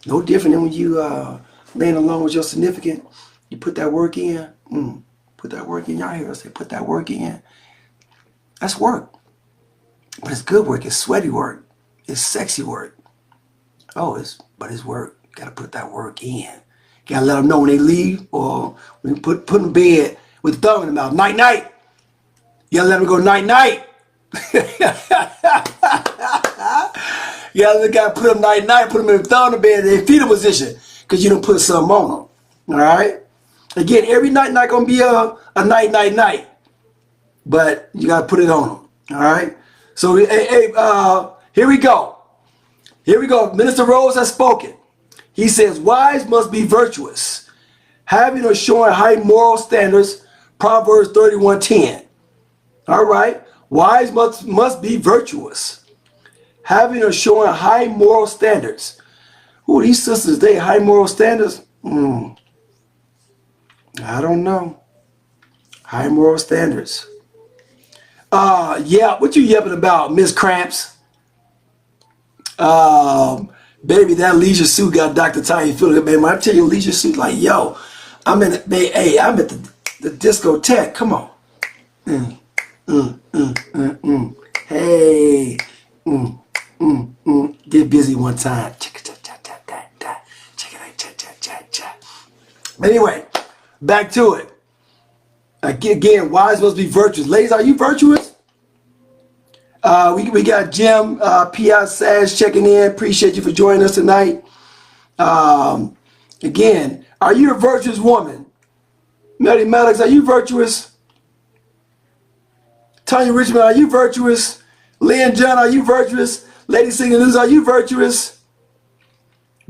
[SPEAKER 1] No different than when you laying along with your significant. You put that work in. Put that work in. Y'all hear us say, put that work in. That's work. But it's good work. It's sweaty work. It's sexy work. But it's work. You got to put that work in. Gotta let them know when they leave, or when you put in bed with the thumb in the mouth. Night, night. You gotta let them go night, night. You gotta put them night, night, put them in the thumb in the bed, in their fetal position, because you done put something on them. All right? Again, every night not gonna be a night, night, night. But you gotta put it on them. All right? So, here we go. Here we go. Minister Rose has spoken. He says, wives must be virtuous, having or showing high moral standards, Proverbs 31:10. All right. Wives must be virtuous, having or showing high moral standards. Ooh, these sisters, they high moral standards? I don't know. High moral standards. Yeah, what you yapping about, Miss Cramps? Baby, that leisure suit got Dr. Tiy-E feeling it, man. When I tell you leisure suit, like, yo, I'm in it, hey, I'm at the discotheque. Come on. Hey. Get busy one time. Anyway, back to it. Again, wives must be virtuous. Ladies, are you virtuous? We got Jim P.I. Sash checking in. Appreciate you for joining us tonight. Again, are you a virtuous woman? Melody Maddox, are you virtuous? Tanya Richmond, are you virtuous? Lynn John, are you virtuous? Lady Singing News, are you virtuous?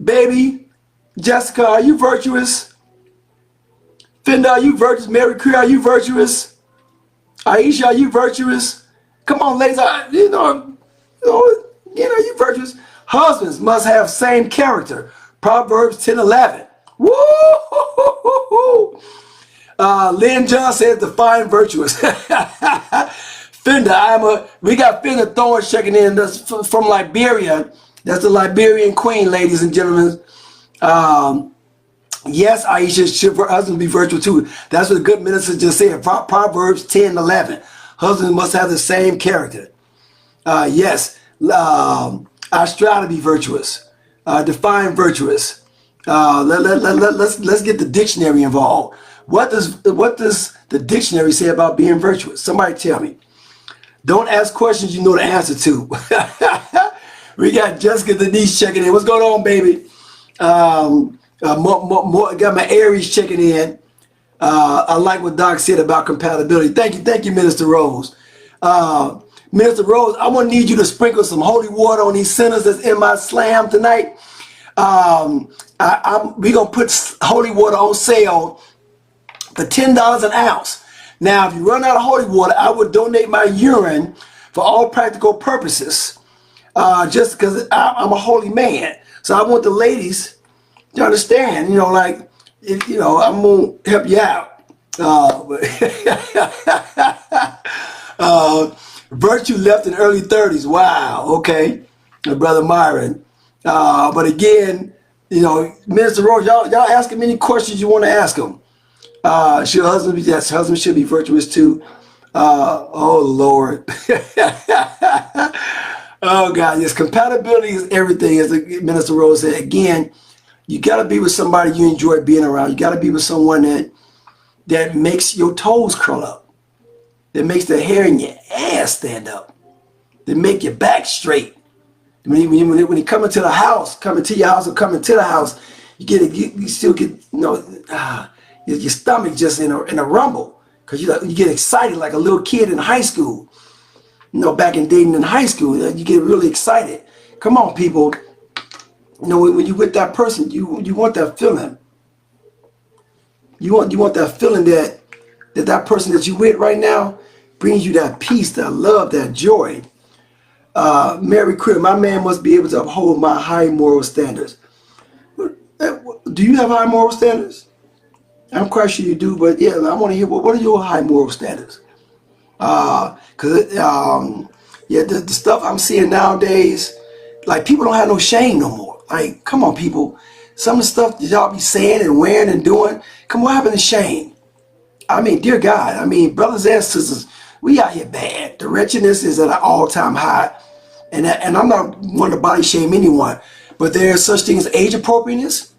[SPEAKER 1] Baby Jessica, are you virtuous? Fenda, are you virtuous? Mary Crew, are you virtuous? Aisha, are you virtuous? Come on, ladies, you know, you virtuous. Husbands must have same character. Proverbs 10:11. Woo! Lynn John says define virtuous. Fenda, we got Fenda Thorne checking in. That's from Liberia. That's the Liberian queen, ladies and gentlemen. Yes, Aisha, should husbands be virtuous too. That's what the good minister just said. Proverbs 10:11. Husbands must have the same character. Yes, I strive to be virtuous. Define virtuous. Let's get the dictionary involved. What does the dictionary say about being virtuous? Somebody tell me. Don't ask questions you know the answer to. We got Jessica Denise checking in. What's going on, baby? Got my Aries checking in. I like what Doc said about compatibility. Thank you, Minister Rose. Minister Rose, I'm gonna need you to sprinkle some holy water on these sinners that's in my S.L.A.M tonight. We're gonna put holy water on sale for $10 an ounce. Now, if you run out of holy water, I would donate my urine for all practical purposes, just because I'm a holy man. So I want the ladies to understand, like, I'm gonna help you out. Virtue left in early 30s. Wow. Okay, Brother Myron. But again, Minister Rose, y'all ask him any questions you want to ask him. Should husband be? Yes, husband should be virtuous too. Oh Lord. Oh God, yes. Compatibility is everything, as Minister Rose said. Again, you got to be with somebody you enjoy being around. You got to be with someone that makes your toes curl up, that makes the hair in your ass stand up, that make your back straight. When you come into the house, coming to your house or coming to the house, you still get your stomach just in a rumble, because you get excited like a little kid in high school. Back in dating in high school, you get really excited. Come on, people. When you with that person, you want that feeling. You want that feeling that person that you with right now brings you that peace, that love, that joy. Mary Crib, my man must be able to uphold my high moral standards. Do you have high moral standards? I'm quite sure you do, but yeah, I want to hear what are your high moral standards? The stuff I'm seeing nowadays, like, people don't have no shame no more. Like, come on, people. Some of the stuff that y'all be saying and wearing and doing, come on, what happened to shame? I mean, dear God, brothers and sisters, we out here bad. The wretchedness is at an all-time high. And I'm not one to body shame anyone, but there's such thing as age appropriateness.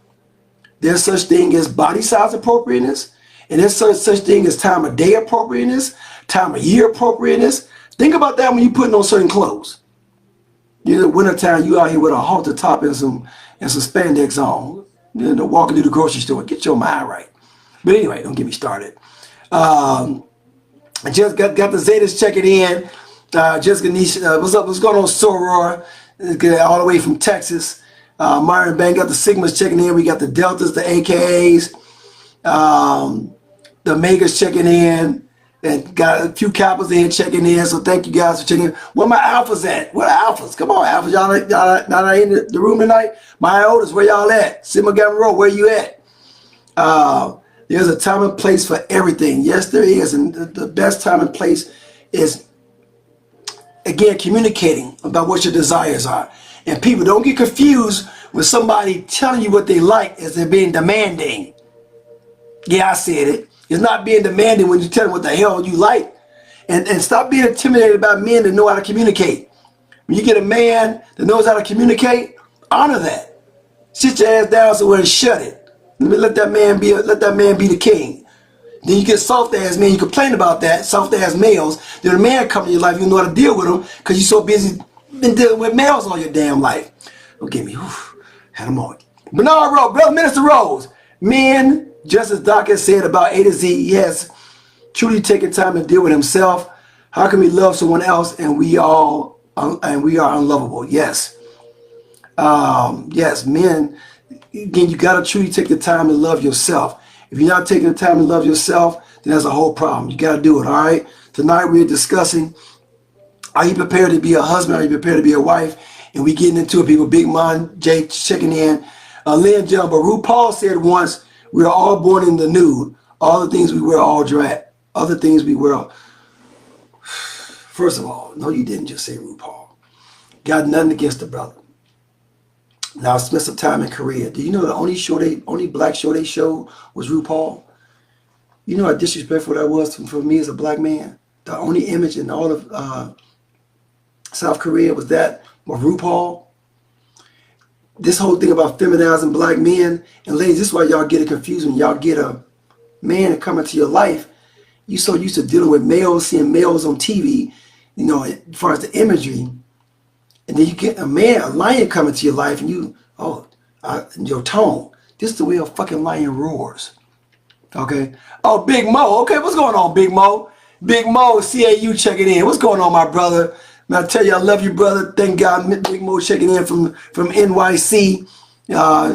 [SPEAKER 1] There's such thing as body size appropriateness, and there's such thing as time of day appropriateness, time of year appropriateness. Think about that when you're putting on certain clothes. You know, wintertime, you out here with a halter top and some spandex on, you know, walking through the grocery store. Get your mind right. But anyway, don't get me started. I just got the Zetas checking in. Jessica Niche, what's up? What's going on, Soror? All the way from Texas. Myron Bang got the Sigmas checking in. We got the Deltas, the AKAs, the Megas checking in. And got a few Kappas in checking in. So thank you guys for checking in. Where my Alphas at? Where the Alphas? Come on, Alphas. Y'all in the room tonight? My Oldest, where y'all at? Sigma Gamma Rho, where you at? There's a time and place for everything. Yes, there is. And the best time and place is, again, communicating about what your desires are. And people, don't get confused with somebody telling you what they like as they're being demanding. Yeah, I said it. It's not being demanding when you tell them what the hell you like. And stop being intimidated by men that know how to communicate. When you get a man that knows how to communicate, honor that. Sit your ass down somewhere and shut it. Let that man be the king. Then you get soft ass men, you complain about that, soft ass males. Then a man come in your life, you know how to deal with them because you're so busy been dealing with males all your damn life. Don't get me, had them on. Bernard Rose, Brother Minister Rose, men, just as Doc has said about A to Z, he has truly taken time to deal with himself. How can we love someone else and we are unlovable? Yes. Yes, men, again, you got to truly take the time to love yourself. If you're not taking the time to love yourself, then that's a whole problem. You got to do it, all right? Tonight we're discussing, are you prepared to be a husband? Are you prepared to be a wife? And we getting into it, people. Big Man, Jay checking in. Lynn John, but RuPaul said once, we are all born in the nude. All the things we wear all drag. Other things we wear. First of all, no, you didn't just say RuPaul. Got nothing against the brother. Now, I spent some time in Korea. Do you know the only black show they showed was RuPaul? You know how disrespectful that was for me as a black man? The only image in all of South Korea was RuPaul. This whole thing about feminizing black men, and ladies, this is why y'all get it confused when y'all get a man to come into your life. You so used to dealing with males, seeing males on TV, you know, as far as the imagery. And then you get a lion coming to your life, and your tone. This is the way a fucking lion roars. Okay? Oh, Big Mo. Okay, what's going on, Big Mo? Big Mo, CAU checking in. What's going on, my brother? And I tell you, I love you, brother. Thank God, Big Mo checking in from NYC,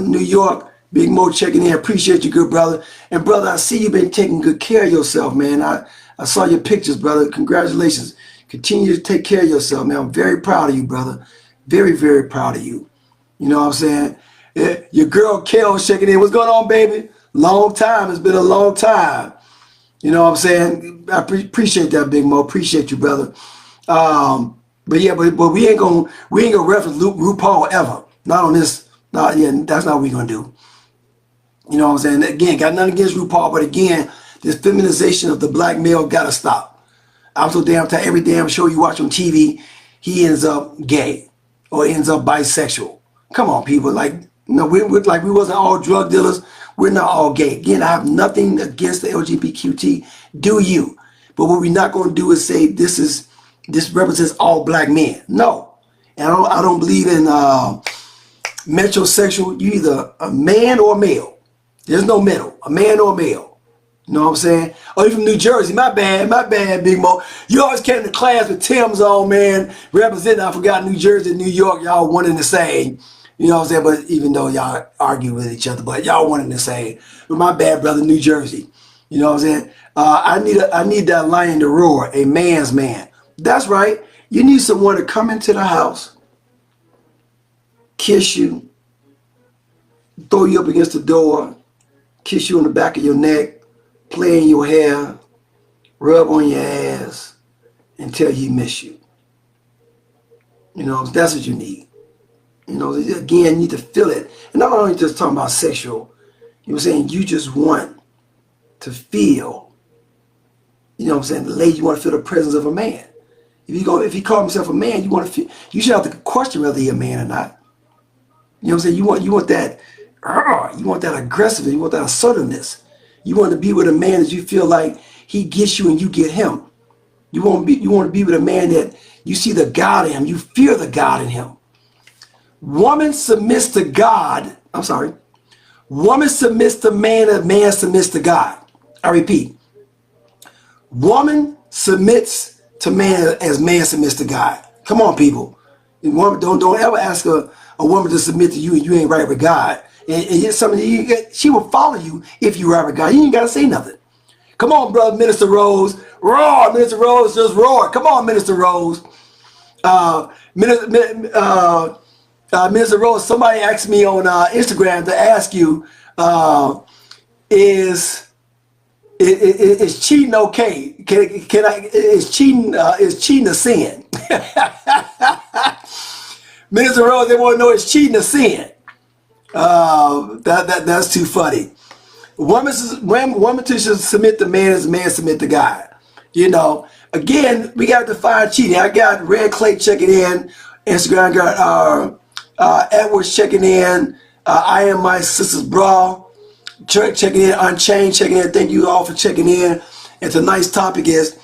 [SPEAKER 1] New York. Big Mo checking in. Appreciate you, good brother. And brother, I see you've been taking good care of yourself, man. I saw your pictures, brother. Congratulations. Continue to take care of yourself, man. I'm very proud of you, brother. Very, very proud of you. You know what I'm saying? Yeah, your girl, Kel, checking in. What's going on, baby? Long time. It's been a long time. You know what I'm saying? I appreciate that, Big Mo. Appreciate you, brother. But yeah, but we ain't gonna reference RuPaul ever. Not on this. That's not what we're gonna do. You know what I'm saying? Again, got nothing against RuPaul, but again, this feminization of the black male gotta stop. I'm so damn tired. Every damn show you watch on TV, he ends up gay or ends up bisexual. Come on, people. Like, we wasn't all drug dealers. We're not all gay. Again, I have nothing against the LGBTQT. Do you? But what we're not gonna do is say this represents all black men. No. And I don't believe in metrosexual. You either a man or a male. There's no middle. A man or a male. You know what I'm saying? Oh, you from New Jersey. My bad, Big Mo. You always came to class with Tim's on, man. Representing, I forgot, New Jersey, New York. Y'all one and the same. You know what I'm saying? But even though y'all argue with each other, but y'all one and the same. But my bad, brother, New Jersey. You know what I'm saying? I need that lion to roar, a man's man. That's right. You need someone to come into the house, kiss you, throw you up against the door, kiss you on the back of your neck, play in your hair, rub on your ass, and tell you he miss you. You know, that's what you need. You know, again, you need to feel it. And not only just talking about sexual, you know what I'm saying, you just want to feel, you know what I'm saying, the lady, you want to feel the presence of a man. If he called himself a man, you want to feel, you should have to question whether he's a man or not. You know what I'm saying? You want that You want that aggressiveness. You want that assertiveness. You want to be with a man that you feel like he gets you and you get him. You want to be with a man that you see the God in him. You fear the God in him. Woman submits to God. I'm sorry. Woman submits to man and man submits to God. I repeat. Woman submits to man as man submits to God. Come on, people. Woman, don't ever ask a woman to submit to you and you ain't right with God. And she will follow you if you're right with God. You ain't got to say nothing. Come on, brother, Minister Rose. Roar, Minister Rose, just roar. Come on, Minister Rose. Minister Rose, somebody asked me on Instagram to ask you, is cheating okay? Is cheating a sin? Minister Rose, they want to know, is cheating a sin? That's too funny. Woman should submit to man as man submit to God. You know, again, we got to define cheating. I got Red Clay checking in. Instagram got Edwards checking in. I am my sister's bra. Church checking in. Unchained checking in. Thank you all for checking in. And tonight's topic is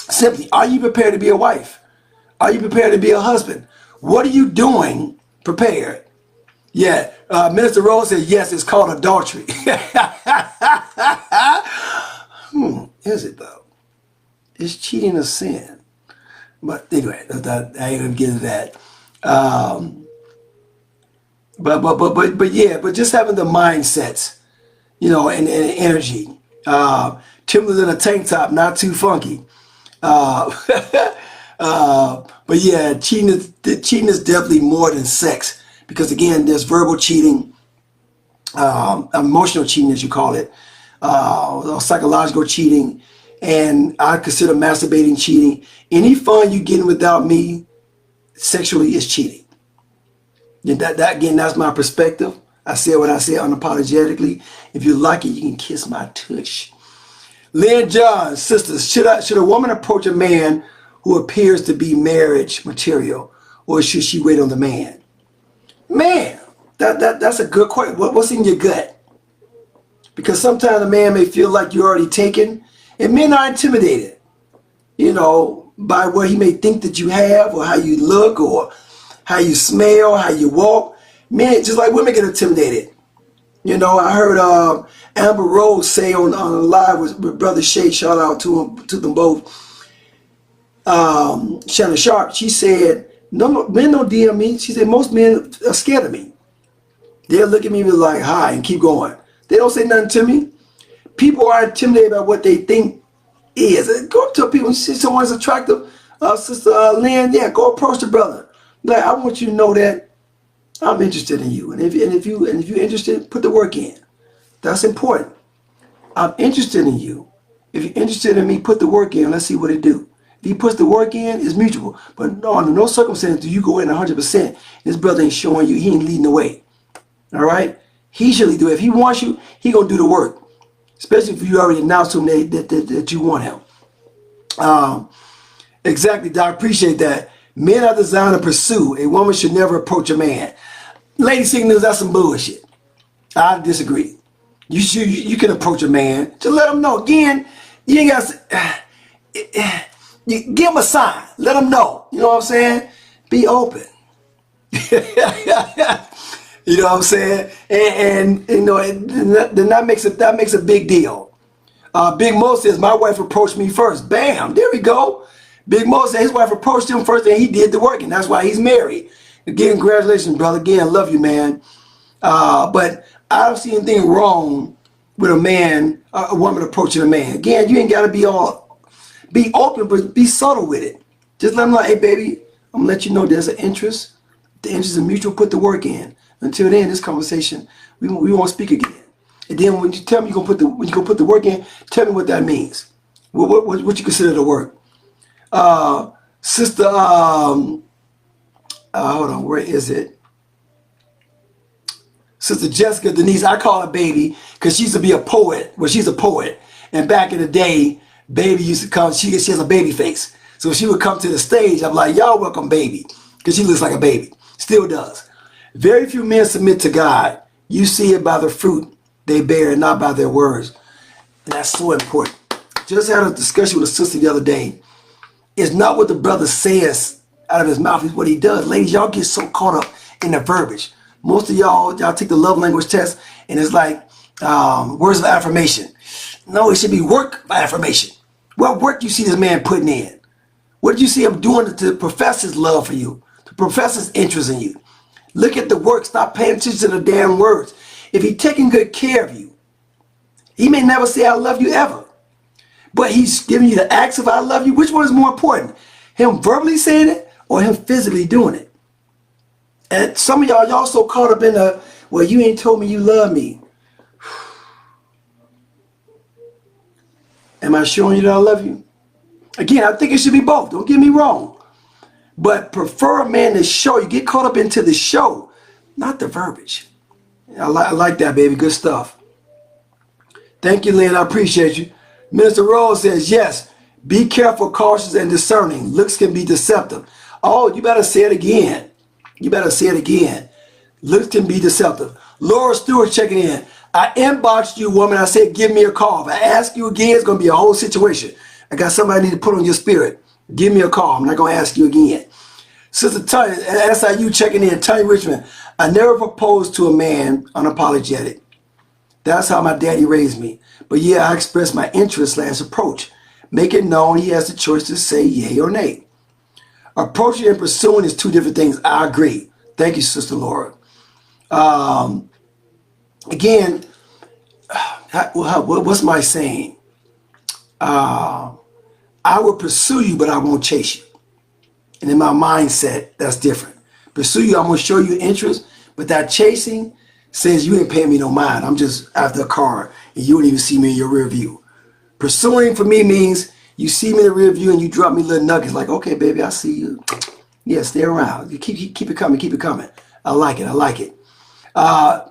[SPEAKER 1] simply, are you prepared to be a wife? Are you prepared to be a husband? What are you doing prepared? Yeah, Minister Rose said, yes, it's called adultery. Is it though? Is cheating a sin? But anyway, I ain't gonna get into that. But yeah, but just having the mindsets, you know, and energy. Timberlands in a tank top, not too funky. But yeah, cheating is definitely more than sex. Because again, there's verbal cheating, emotional cheating, as you call it, psychological cheating, and I consider masturbating cheating. Any fun you getting without me sexually is cheating. And that again, that's my perspective. I say what I say unapologetically. If you like it, you can kiss my tush. Lynn John, sisters, should a woman approach a man who appears to be marriage material, or should she wait on the man? Man, that's a good question. What's in your gut? Because sometimes a man may feel like you're already taken, and men are intimidated, you know, by what he may think that you have, or how you look, or how you smell, how you walk. Men, just like women get intimidated. You know, I heard Amber Rose say on a live with Brother Shay, shout out to them both. Shannon Sharp, she said, no, men don't DM me. She said, most men are scared of me. They'll look at me and be like, hi, and keep going. They don't say nothing to me. People are intimidated by what they think is. Go up to people and see someone's attractive. Sister Lynn, yeah, go approach the brother. Like, I want you to know that I'm interested in you. And if you're interested, put the work in. That's important. I'm interested in you. If you're interested in me, put the work in. Let's see what it do. If he puts the work in, it's mutual. But under no circumstance do you go in 100%. This brother ain't showing you. He ain't leading the way. All right? He should do it. If he wants you, he going to do the work. Especially if you already announced to him that you want him. Exactly, Doc. Appreciate that. Men are designed to pursue. A woman should never approach a man. Lady signals, that's some bullshit. I disagree. You can approach a man. Just let him know. Again, you ain't got to... You give him a sign. Let him know. You know what I'm saying? Be open. You know what I'm saying? And you know, then that makes a big deal. Big Mo says, my wife approached me first. Bam, there we go. Big Mo said his wife approached him first and he did the work, and that's why he's married. Again, congratulations, brother. Again, I love you, man. But I don't see anything wrong with a woman approaching a man. Again, you ain't got to be open, but be subtle with it. Just let them know, hey, baby, I'm going to let you know there's an interest. The interest is mutual. Put the work in. Until then, this conversation, we won't speak again. And then when you tell me you're going to put the work in, tell me what that means. What you consider the work. Sister, hold on, where is it? Sister Jessica Denise, I call her baby because she used to be a poet. Well, she's a poet. And back in the day, baby used to come, she has a baby face. So she would come to the stage, I'm like, y'all welcome baby. Because she looks like a baby. Still does. Very few men submit to God You see it by the fruit they bear and not by their words. And that's so important. Just had a discussion with a sister the other day. It's not what the brother says out of his mouth, it's what he does. Ladies, y'all get so caught up in the verbiage. Most of y'all take the love language test and it's like words of affirmation. No, it should be work of affirmation. What work you see this man putting in? What did you see him doing to profess his love for you? To profess his interest in you? Look at the work. Stop paying attention to the damn words. If he's taking good care of you, he may never say I love you ever. But he's giving you the acts of I love you. Which one is more important? Him verbally saying it or him physically doing it? And some of y'all so caught up in the, well, you ain't told me you love me. Am I showing you that I love you? Again, I think it should be both. Don't get me wrong. But prefer a man to show. You get caught up into the show, not the verbiage. I like that, baby. Good stuff. Thank you, Lynn. I appreciate you. Minister Rose says, yes, be careful, cautious, and discerning. Looks can be deceptive. Oh, you better say it again. You better say it again. Looks can be deceptive. Laura Stewart checking in. I inboxed you, woman. I said, give me a call. If I ask you again, it's going to be a whole situation. I got somebody I need to put on your spirit. Give me a call. I'm not going to ask you again. Sister Tanya, SIU checking in. Tanya Richmond. I never proposed to a man unapologetic. That's how my daddy raised me. But yeah, I expressed my interest / approach. Make it known he has the choice to say yay or nay. Approaching and pursuing is two different things. I agree. Thank you, Sister Laura. Again, what's my saying? I will pursue you, but I won't chase you. And in my mindset, that's different. Pursue you, I'm going to show you interest, but that chasing says you ain't paying me no mind. I'm just after a car and you don't even see me in your rear view. Pursuing for me means you see me in the rear view and you drop me little nuggets like, okay, baby, I see you. Yeah, stay around. You keep it coming, keep it coming. I like it, I like it.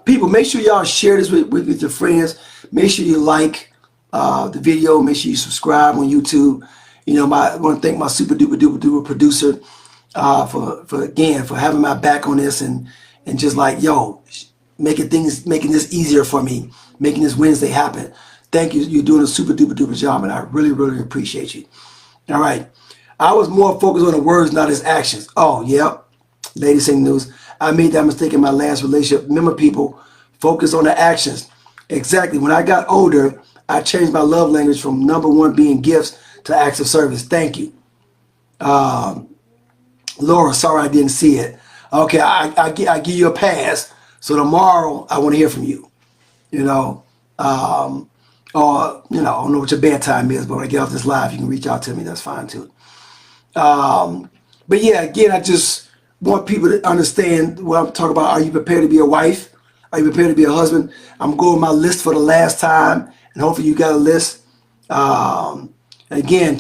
[SPEAKER 1] People, make sure y'all share this with your friends. Make sure you like the video. Make sure you subscribe on YouTube. You know, I want to thank my super duper producer for having my back on this and just like, yo, making this easier for me, making this Wednesday happen. Thank you. You're doing a super duper job, and I really, really appreciate you. All right. I was more focused on the words, not his actions. Oh, yep. Ladies saying news. I made that mistake in my last relationship. Remember, people, focus on the actions. Exactly. When I got older, I changed my love language from #1 being gifts to acts of service. Thank you. Laura, sorry I didn't see it. Okay, I give you a pass. So tomorrow I want to hear from you. You know, or, you know, I don't know what your bedtime is, but when I get off this live, you can reach out to me. That's fine too. But yeah, again, I just want people to understand what I'm talking about. Are you prepared to be a wife? Are you prepared to be a husband? I'm going with my list for the last time, and hopefully you got a list. Again,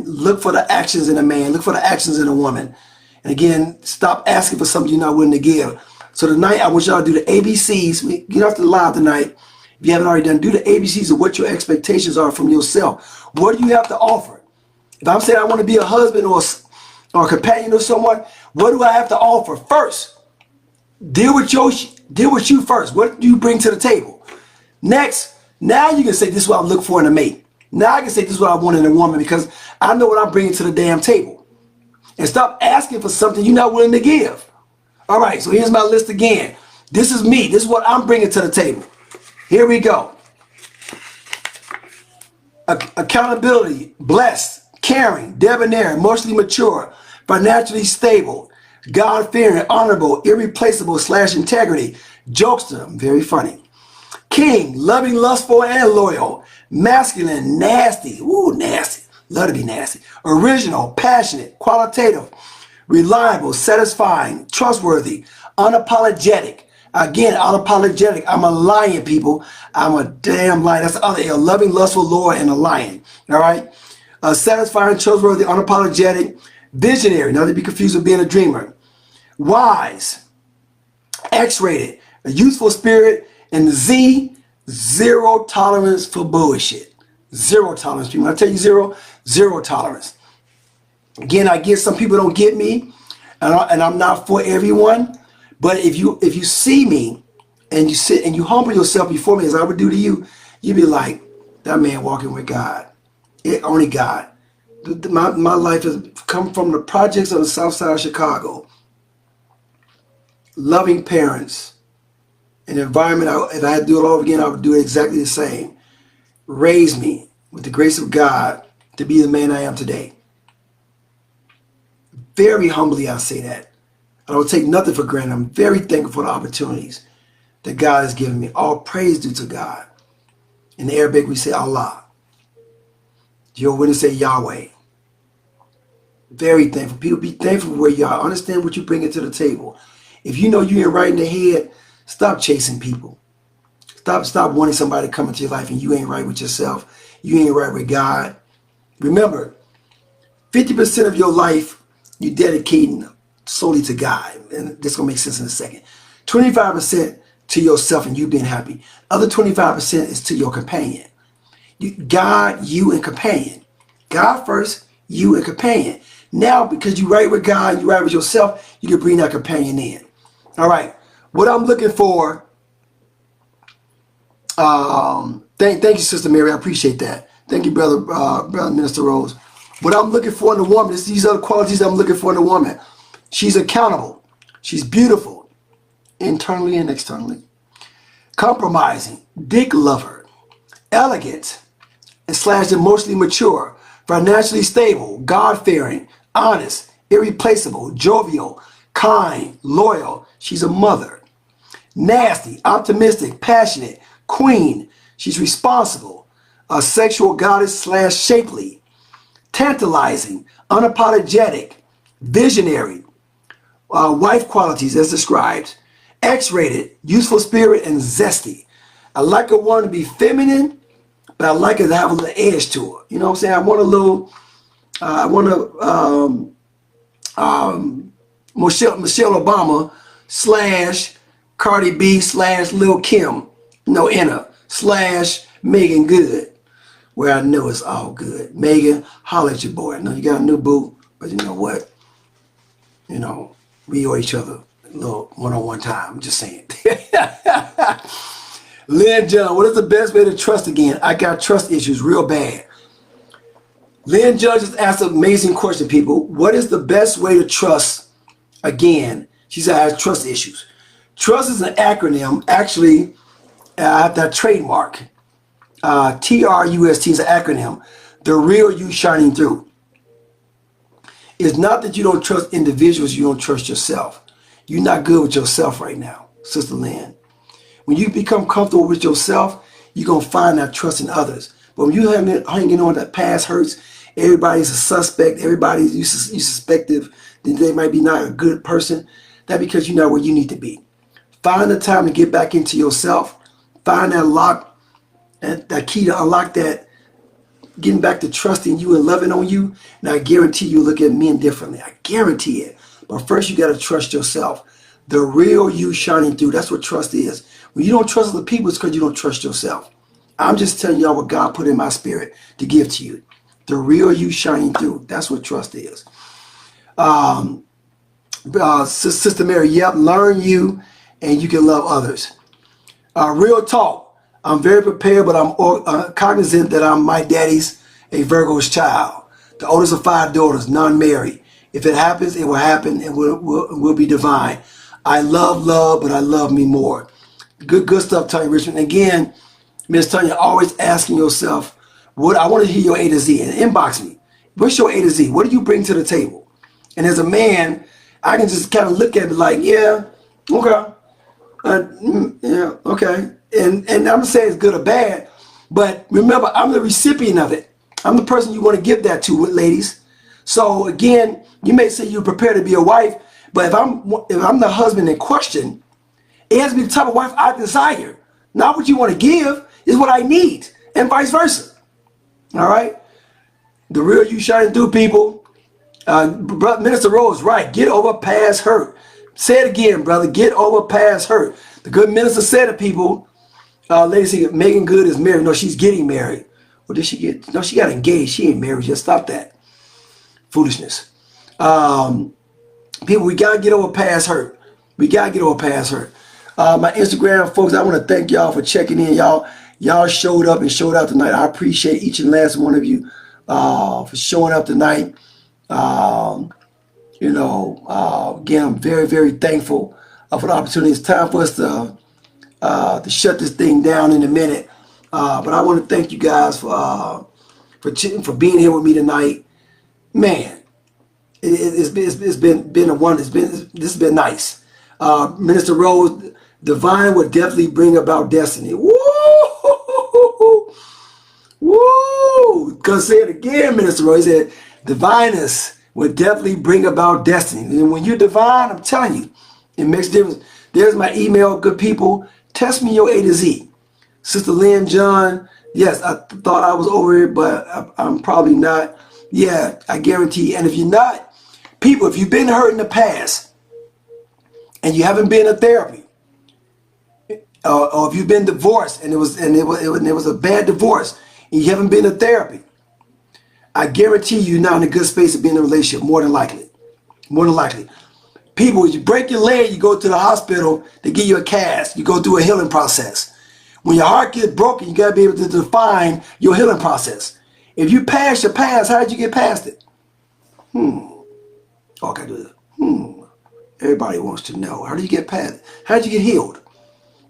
[SPEAKER 1] look for the actions in a man. Look for the actions in a woman. And again, stop asking for something you're not willing to give. So tonight, I want y'all to do the ABCs. We get off the live tonight. If you haven't already done, do the ABCs of what your expectations are from yourself. What do you have to offer? If I'm saying I want to be a husband or a companion or someone, what do I have to offer first? Deal with you first. What do you bring to the table? Next, now you can say this is what I'm looking for in a mate. Now I can say this is what I want in a woman because I know what I'm bringing to the damn table. And stop asking for something you're not willing to give. All right, so here's my list again. This is me. This is what I'm bringing to the table. Here we go. Accountability, blessed, caring, debonair, emotionally mature, financially stable, God-fearing, honorable, irreplaceable / integrity, jokester, very funny. King, loving, lustful, and loyal. Masculine, nasty, ooh, nasty, love to be nasty. Original, passionate, qualitative, reliable, satisfying, trustworthy, unapologetic. Again, unapologetic. I'm a lion, people. I'm a damn lion. That's the other L. Loving, lustful, loyal, and a lion. All right? Satisfying, trustworthy, unapologetic, visionary. Not to be confused with being a dreamer. Wise, X-rated, a youthful spirit, and the Z, zero tolerance for bullshit. Zero tolerance, people. When I tell you zero tolerance. Again, I get some people don't get me, and I'm not for everyone. But if you see me and you sit and you humble yourself before me as I would do to you, you'd be like, that man walking with God. Only God. My life has come from the projects on the south side of Chicago. Loving parents. An environment, if I had to do it all over again, I would do it exactly the same. Raised me with the grace of God to be the man I am today. Very humbly, I say that. I don't take nothing for granted. I'm very thankful for the opportunities that God has given me. All praise due to God. In the Arabic, we say Allah. Your witness say Yahweh. Very thankful. People, be thankful for where you are. Understand what you bring to the table. If you know you ain't right in the head, stop chasing people. Stop wanting somebody to come into your life and you ain't right with yourself. You ain't right with God. Remember, 50% of your life you're dedicating solely to God. And this is going to make sense in a second. 25% to yourself and you being happy. Other 25% is to your companion. God, you, and companion. God first, you, and companion. Now, because you're right with God, you're right with yourself, you can bring that companion in. All right. What I'm looking for, thank you, Sister Mary. I appreciate that. Thank you, Brother Minister Rose. What I'm looking for in a woman, these are the qualities I'm looking for in a woman. She's accountable. She's beautiful, internally and externally. Compromising, dick lover, elegant, and / emotionally mature, financially stable, God-fearing, honest, irreplaceable, jovial, kind, loyal. She's a mother. Nasty, optimistic, passionate, queen. She's responsible, a sexual goddess / shapely, tantalizing, unapologetic, visionary, wife qualities as described, X-rated, useful spirit, and zesty. I like a woman to be feminine, but I like her to have a little edge to her. You know what I'm saying? I want a little, Michelle Obama / Cardi B / Lil Kim, in her / Megan Good, where I know it's all good. Megan, holler at your boy. I know you got a new boo, but you know what? We owe each other a little one-on-one time. I'm just saying. Lynn John, what is the best way to trust again? I got trust issues real bad. Lynn John just asked an amazing question, people. What is the best way to trust again? She said I have trust issues. Trust is an acronym. Actually, I have that trademark. TRUST is an acronym. The real you shining through. It's not that you don't trust individuals, you don't trust yourself. You're not good with yourself right now, Sister Lynn. When you become comfortable with yourself, you're going to find that trust in others. But when you're hanging on that past hurts, everybody's a suspect, everybody's you suspective that they might be not a good person, that's because you're not where you need to be. Find the time to get back into yourself. Find that lock, that key to unlock that, getting back to trusting you and loving on you. And I guarantee you look at men differently. I guarantee it. But first you got to trust yourself. The real you shining through. That's what trust is. When you don't trust other people, it's because you don't trust yourself. I'm just telling y'all what God put in my spirit to give to you. The real you shining through. That's what trust is. Sister Mary, yep, learn you and you can love others. Real talk. I'm very prepared, but I'm cognizant that I'm my daddy's a Virgo's child. The oldest of 5 daughters, none married. If it happens, it will happen and will be divine. I love, but I love me more. Good stuff, Tanya Richmond. Again, Miss Tanya, always asking yourself, what I want to hear your A to Z and inbox me. What's your A to Z? What do you bring to the table? And as a man, I can just kind of look at it like, yeah, okay. Yeah, okay. And I'm not saying it's good or bad, but remember, I'm the recipient of it. I'm the person you want to give that to, ladies. So again, you may say you're prepared to be a wife, but if I'm the husband in question, it has to be the type of wife I desire. Not what you want to give, is what I need, and vice versa. All right? The real you shining through, people. Minister Rose, right. Get over past hurt. Say it again, brother. Get over past hurt. The good minister said to people, ladies say Megan Good is married. No, she's getting married. Well, did she get? No, she got engaged. She ain't married. Just stop that foolishness. People, we got to get over past hurt. We got to get over past hurt. My Instagram folks, I want to thank y'all for checking in. Y'all showed up and showed out tonight. I appreciate each and last one of you for showing up tonight. Um, again, I'm very, very thankful for the opportunity. It's time for us to shut this thing down in a minute. But I want to thank you guys for being here with me tonight. Man, it's been a wonder. This has been nice. Minister Rose, divine will definitely bring about destiny. Woo! Woo! Because say it again, Minister Rose. He said, divineness will definitely bring about destiny. And when you're divine, I'm telling you, it makes a difference. There's my email, good people. Test me your A to Z. Sister Lynn John, yes, I thought I was over it, but I'm probably not. Yeah, I guarantee. And if you're not, people, if you've been hurt in the past and you haven't been to therapy, or if you've been divorced and it was a bad divorce and you haven't been to therapy, I guarantee you're not in a good space to be in a relationship. More than likely, more than likely. People, you break your leg, you go to the hospital, they give you a cast, you go through a healing process. When your heart gets broken, you got to be able to define your healing process. If you pass your past, how did you get past it? Okay, do that. Everybody wants to know. How do you get past it? How did you get healed?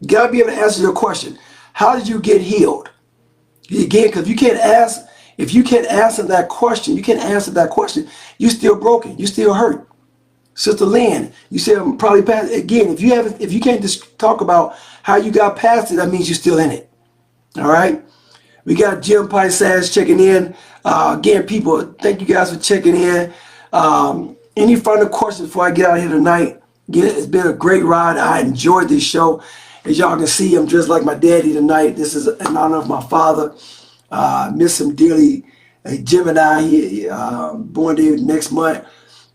[SPEAKER 1] You got to be able to answer your question. How did you get healed? Again, because if you can't answer that question, you're still broken. You're still hurt. Sister Lynn, you said I'm probably past it. Again, if you can't just talk about how you got past it, that means you're still in it. All right? We got Jim Pisas checking in. Again, people, thank you guys for checking in. Any final questions before I get out of here tonight? Again, it's been a great ride. I enjoyed this show. As y'all can see, I'm dressed like my daddy tonight. This is in honor of my father. Miss him dearly. Gemini, he born day next month.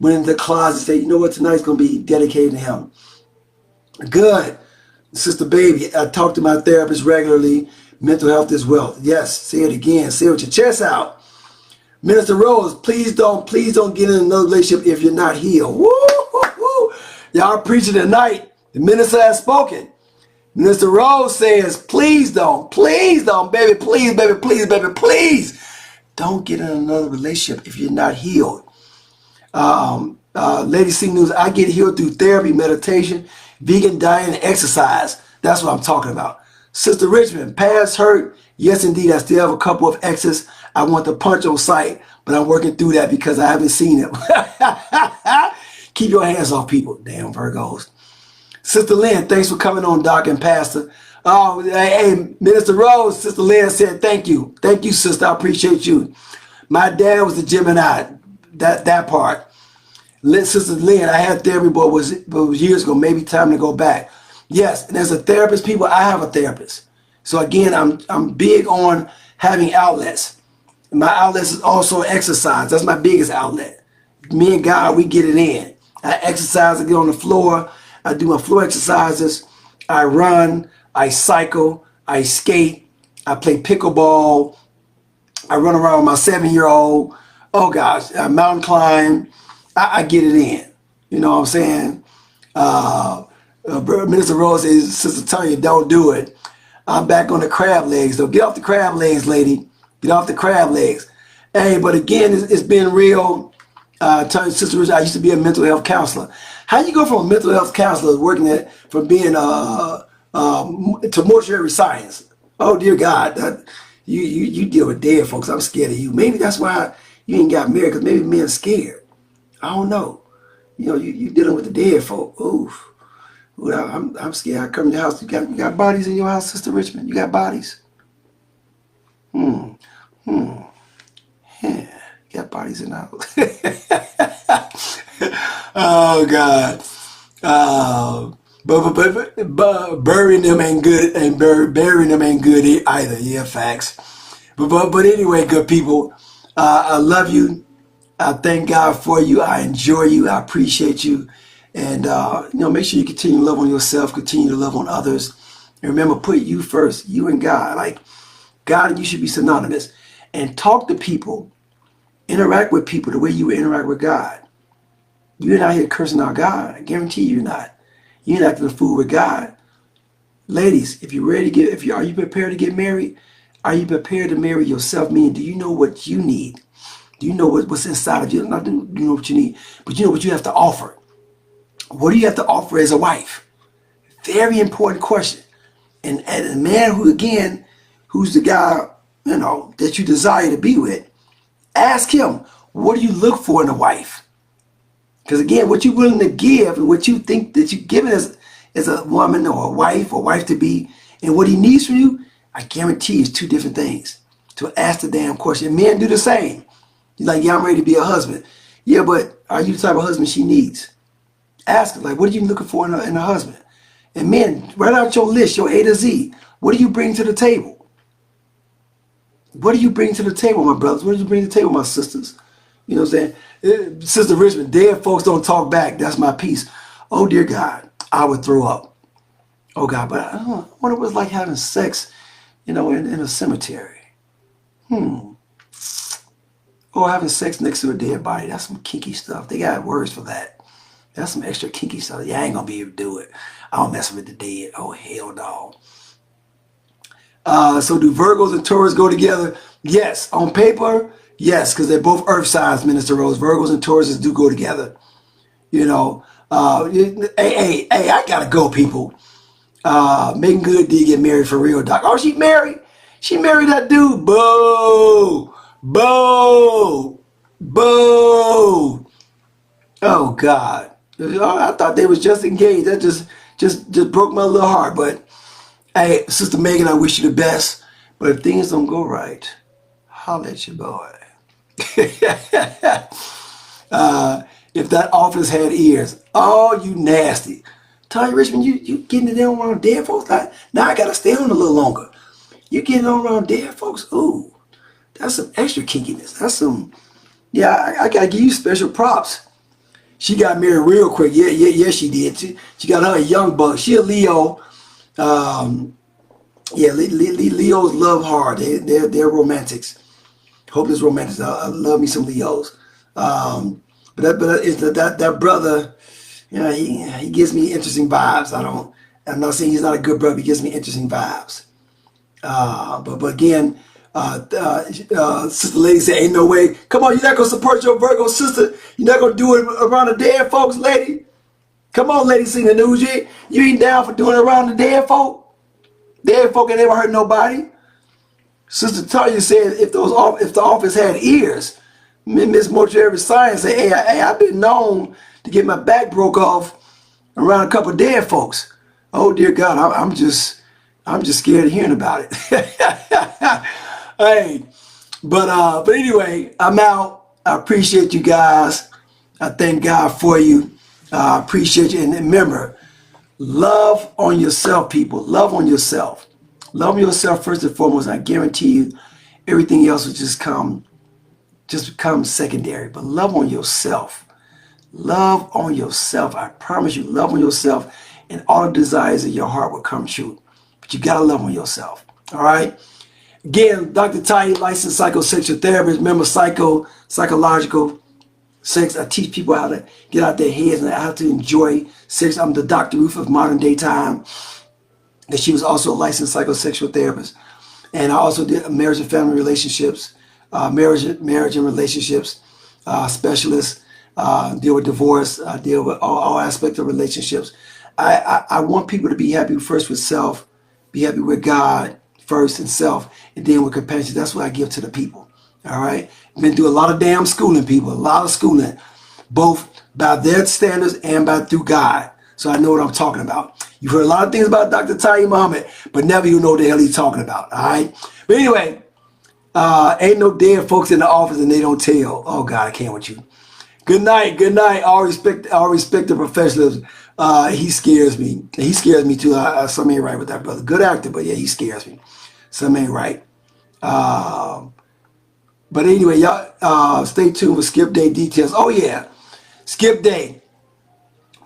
[SPEAKER 1] Went into the closet and said, you know what, tonight's going to be dedicated to him. Good. Sister Baby, I talk to my therapist regularly. Mental health is wealth. Yes, say it again. Say it with your chest out. Minister Rose, please don't get in another relationship if you're not healed. Woo, woo, woo. Y'all preaching tonight. The minister has spoken. Minister Rose says, please don't, baby, please, baby, please. Don't get in another relationship if you're not healed. Lady C News, I get healed through therapy, meditation, vegan diet, and exercise. That's what I'm talking about. Sister Richmond, past hurt. Yes, indeed. I still have a couple of exes I want to punch on sight, but I'm working through that because I haven't seen them. Keep your hands off people. Damn Virgos. Sister Lynn, thanks for coming on, Doc and Pastor. Oh, hey, Minister Rose, Sister Lynn said thank you. Thank you, sister. I appreciate you. My dad was a Gemini. That part. Sister Lynn, I had therapy, but it was years ago. Maybe time to go back. Yes, and as a therapist, people, I have a therapist. So again, I'm big on having outlets. My outlets is also exercise. That's my biggest outlet. Me and God, we get it in. I exercise, I get on the floor. I do my floor exercises. I run. I cycle. I skate. I play pickleball. I run around with my 7-year-old. Oh gosh, I mountain climb. I get it in. You know what I'm saying? Minister Rose says, Sister Tanya, don't do it. I'm back on the crab legs, though. Get off the crab legs, lady. Get off the crab legs. Hey, but again, it's been real. Sister Rose, I used to be a mental health counselor. How you go from a mental health counselor from being to mortuary science? Oh dear God, you deal with dead folks. I'm scared of you. Maybe that's why you ain't got married, because maybe men are scared. I don't know. You know, you dealing with the dead folk. Oof. I'm scared. I come to your house. You got bodies in your house, Sister Richmond? You got bodies? Yeah. You got bodies in the house. Oh God. But burying them ain't good, and burying them ain't good either. Yeah, facts. But anyway, good people, I love you. I thank God for you. I enjoy you. I appreciate you. And, make sure you continue to love on yourself, continue to love on others. And remember, put you first, you and God. Like, God and you should be synonymous. And talk to people, interact with people the way you interact with God. You're not here cursing out God. I guarantee you're not. You're not acting a fool with God. Ladies, if you're ready to get, are you prepared to get married? Are you prepared to marry yourself? Meaning, do you know what you need? Do you know what's inside of you? Not do you know what you need, but you know what you have to offer. What do you have to offer as a wife? Very important question. And a man who, again, who's the guy, that you desire to be with, ask him, what do you look for in a wife? Because again, what you're willing to give and what you think that you're giving as a woman or a wife to be, and what he needs from you, I guarantee is two different things. So ask the damn question. Men do the same. You're like, yeah, I'm ready to be a husband. Yeah, but are you the type of husband she needs? Ask her, like, what are you looking for in a husband? And men, write out your list, your A to Z. What do you bring to the table? What do you bring to the table, my brothers? What do you bring to the table, my sisters? You know what I'm saying? Sister Richmond, dead folks don't talk back. That's my piece. Oh, dear God, I would throw up. Oh, God, but I wonder what it's like having sex, in a cemetery. Or having sex next to a dead body. That's some kinky stuff. They got words for that. That's some extra kinky stuff. Yeah, I ain't going to be able to do it. I don't mess with the dead. Oh, hell no. So do Virgos and Taurus go together? Yes. On paper, yes, because they're both earth signs, Minister Rose. Virgos and Tauruses do go together. Hey, I got to go, people. Megan Good did get married for real, Doc. Oh, she married? She married that dude? Boo! Boo! Boo! Oh, God. I thought they was just engaged. That just broke my little heart. But, hey, Sister Megan, I wish you the best. But if things don't go right, holla at your boy. If that office had ears, oh, you nasty. Tiy-E Richmond, you getting it down around dead folks? Now I got to stay on a little longer. You getting on around dead folks? Ooh, that's some extra kinkiness. That's some, yeah, I got to give you special props. She got married real quick. Yeah, she did. She got her a young buck. She a Leo. Leos love hard. They're romantics. Hopeless romantics. I love me some Leos. But that brother, he gives me interesting vibes. I'm not saying he's not a good brother. He gives me interesting vibes. But again, Sister Lady said, ain't no way. Come on, you're not going to support your Virgo sister. You're not going to do it around the dead folks, lady. Come on, lady, sing the news. You ain't down for doing it around the dead folk. Dead folk ain't never hurt nobody. Sister Tiy-E said if the office had ears, Miss Mortuary Science said, hey, I've been known to get my back broke off around a couple of dead folks. Oh, dear God, I'm just scared of hearing about it. Hey, but anyway, I'm out. I appreciate you guys. I thank God for you. I appreciate you. And remember, love on yourself, people. Love on yourself. Love on yourself first and foremost. I guarantee you, everything else will just become secondary. But love on yourself. Love on yourself. I promise you, love on yourself, and all the desires of your heart will come true. But you gotta love on yourself. All right. Again, Dr. Tiy-E, licensed psychosexual therapist. Remember, psychological sex. I teach people how to get out their heads and how to enjoy sex. I'm the Dr. Ruth of modern day time. And she was also a licensed psychosexual therapist. And I also did marriage and family relationships, marriage and relationships specialist. Deal with divorce. I deal with all aspects of relationships. I want people to be happy first with self, be happy with God first and self, and then with compassion. That's what I give to the people. All right. Been through a lot of damn schooling, people. A lot of schooling, both by their standards and through God. So I know what I'm talking about. You've heard a lot of things about Dr. Tiy-E Muhammad, but never you know what the hell he's talking about. All right. But anyway, ain't no dead folks in the office and they don't tell. Oh God, I can't with you. Good night. Good night. All respect the professionalism. He scares me. He scares me too. Something ain't right with that brother. Good actor, but yeah, he scares me. Something ain't right. But anyway, y'all stay tuned with Skip Day details. Oh yeah, Skip Day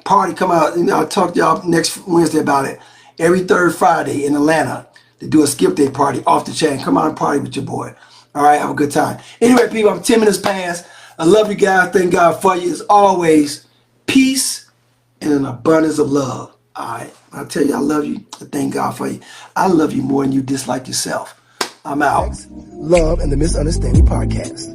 [SPEAKER 1] party come out. I'll talk to y'all next Wednesday about it. Every third Friday in Atlanta, they do a Skip Day party off the chain. Come out and party with your boy. All right, have a good time. Anyway, people, I'm 10 minutes past. I love you guys. Thank God for you. As always, peace and an abundance of love. All right. I tell you, I love you. I thank God for you. I love you more than you dislike yourself. I'm out. Love and the Misunderstanding Podcast.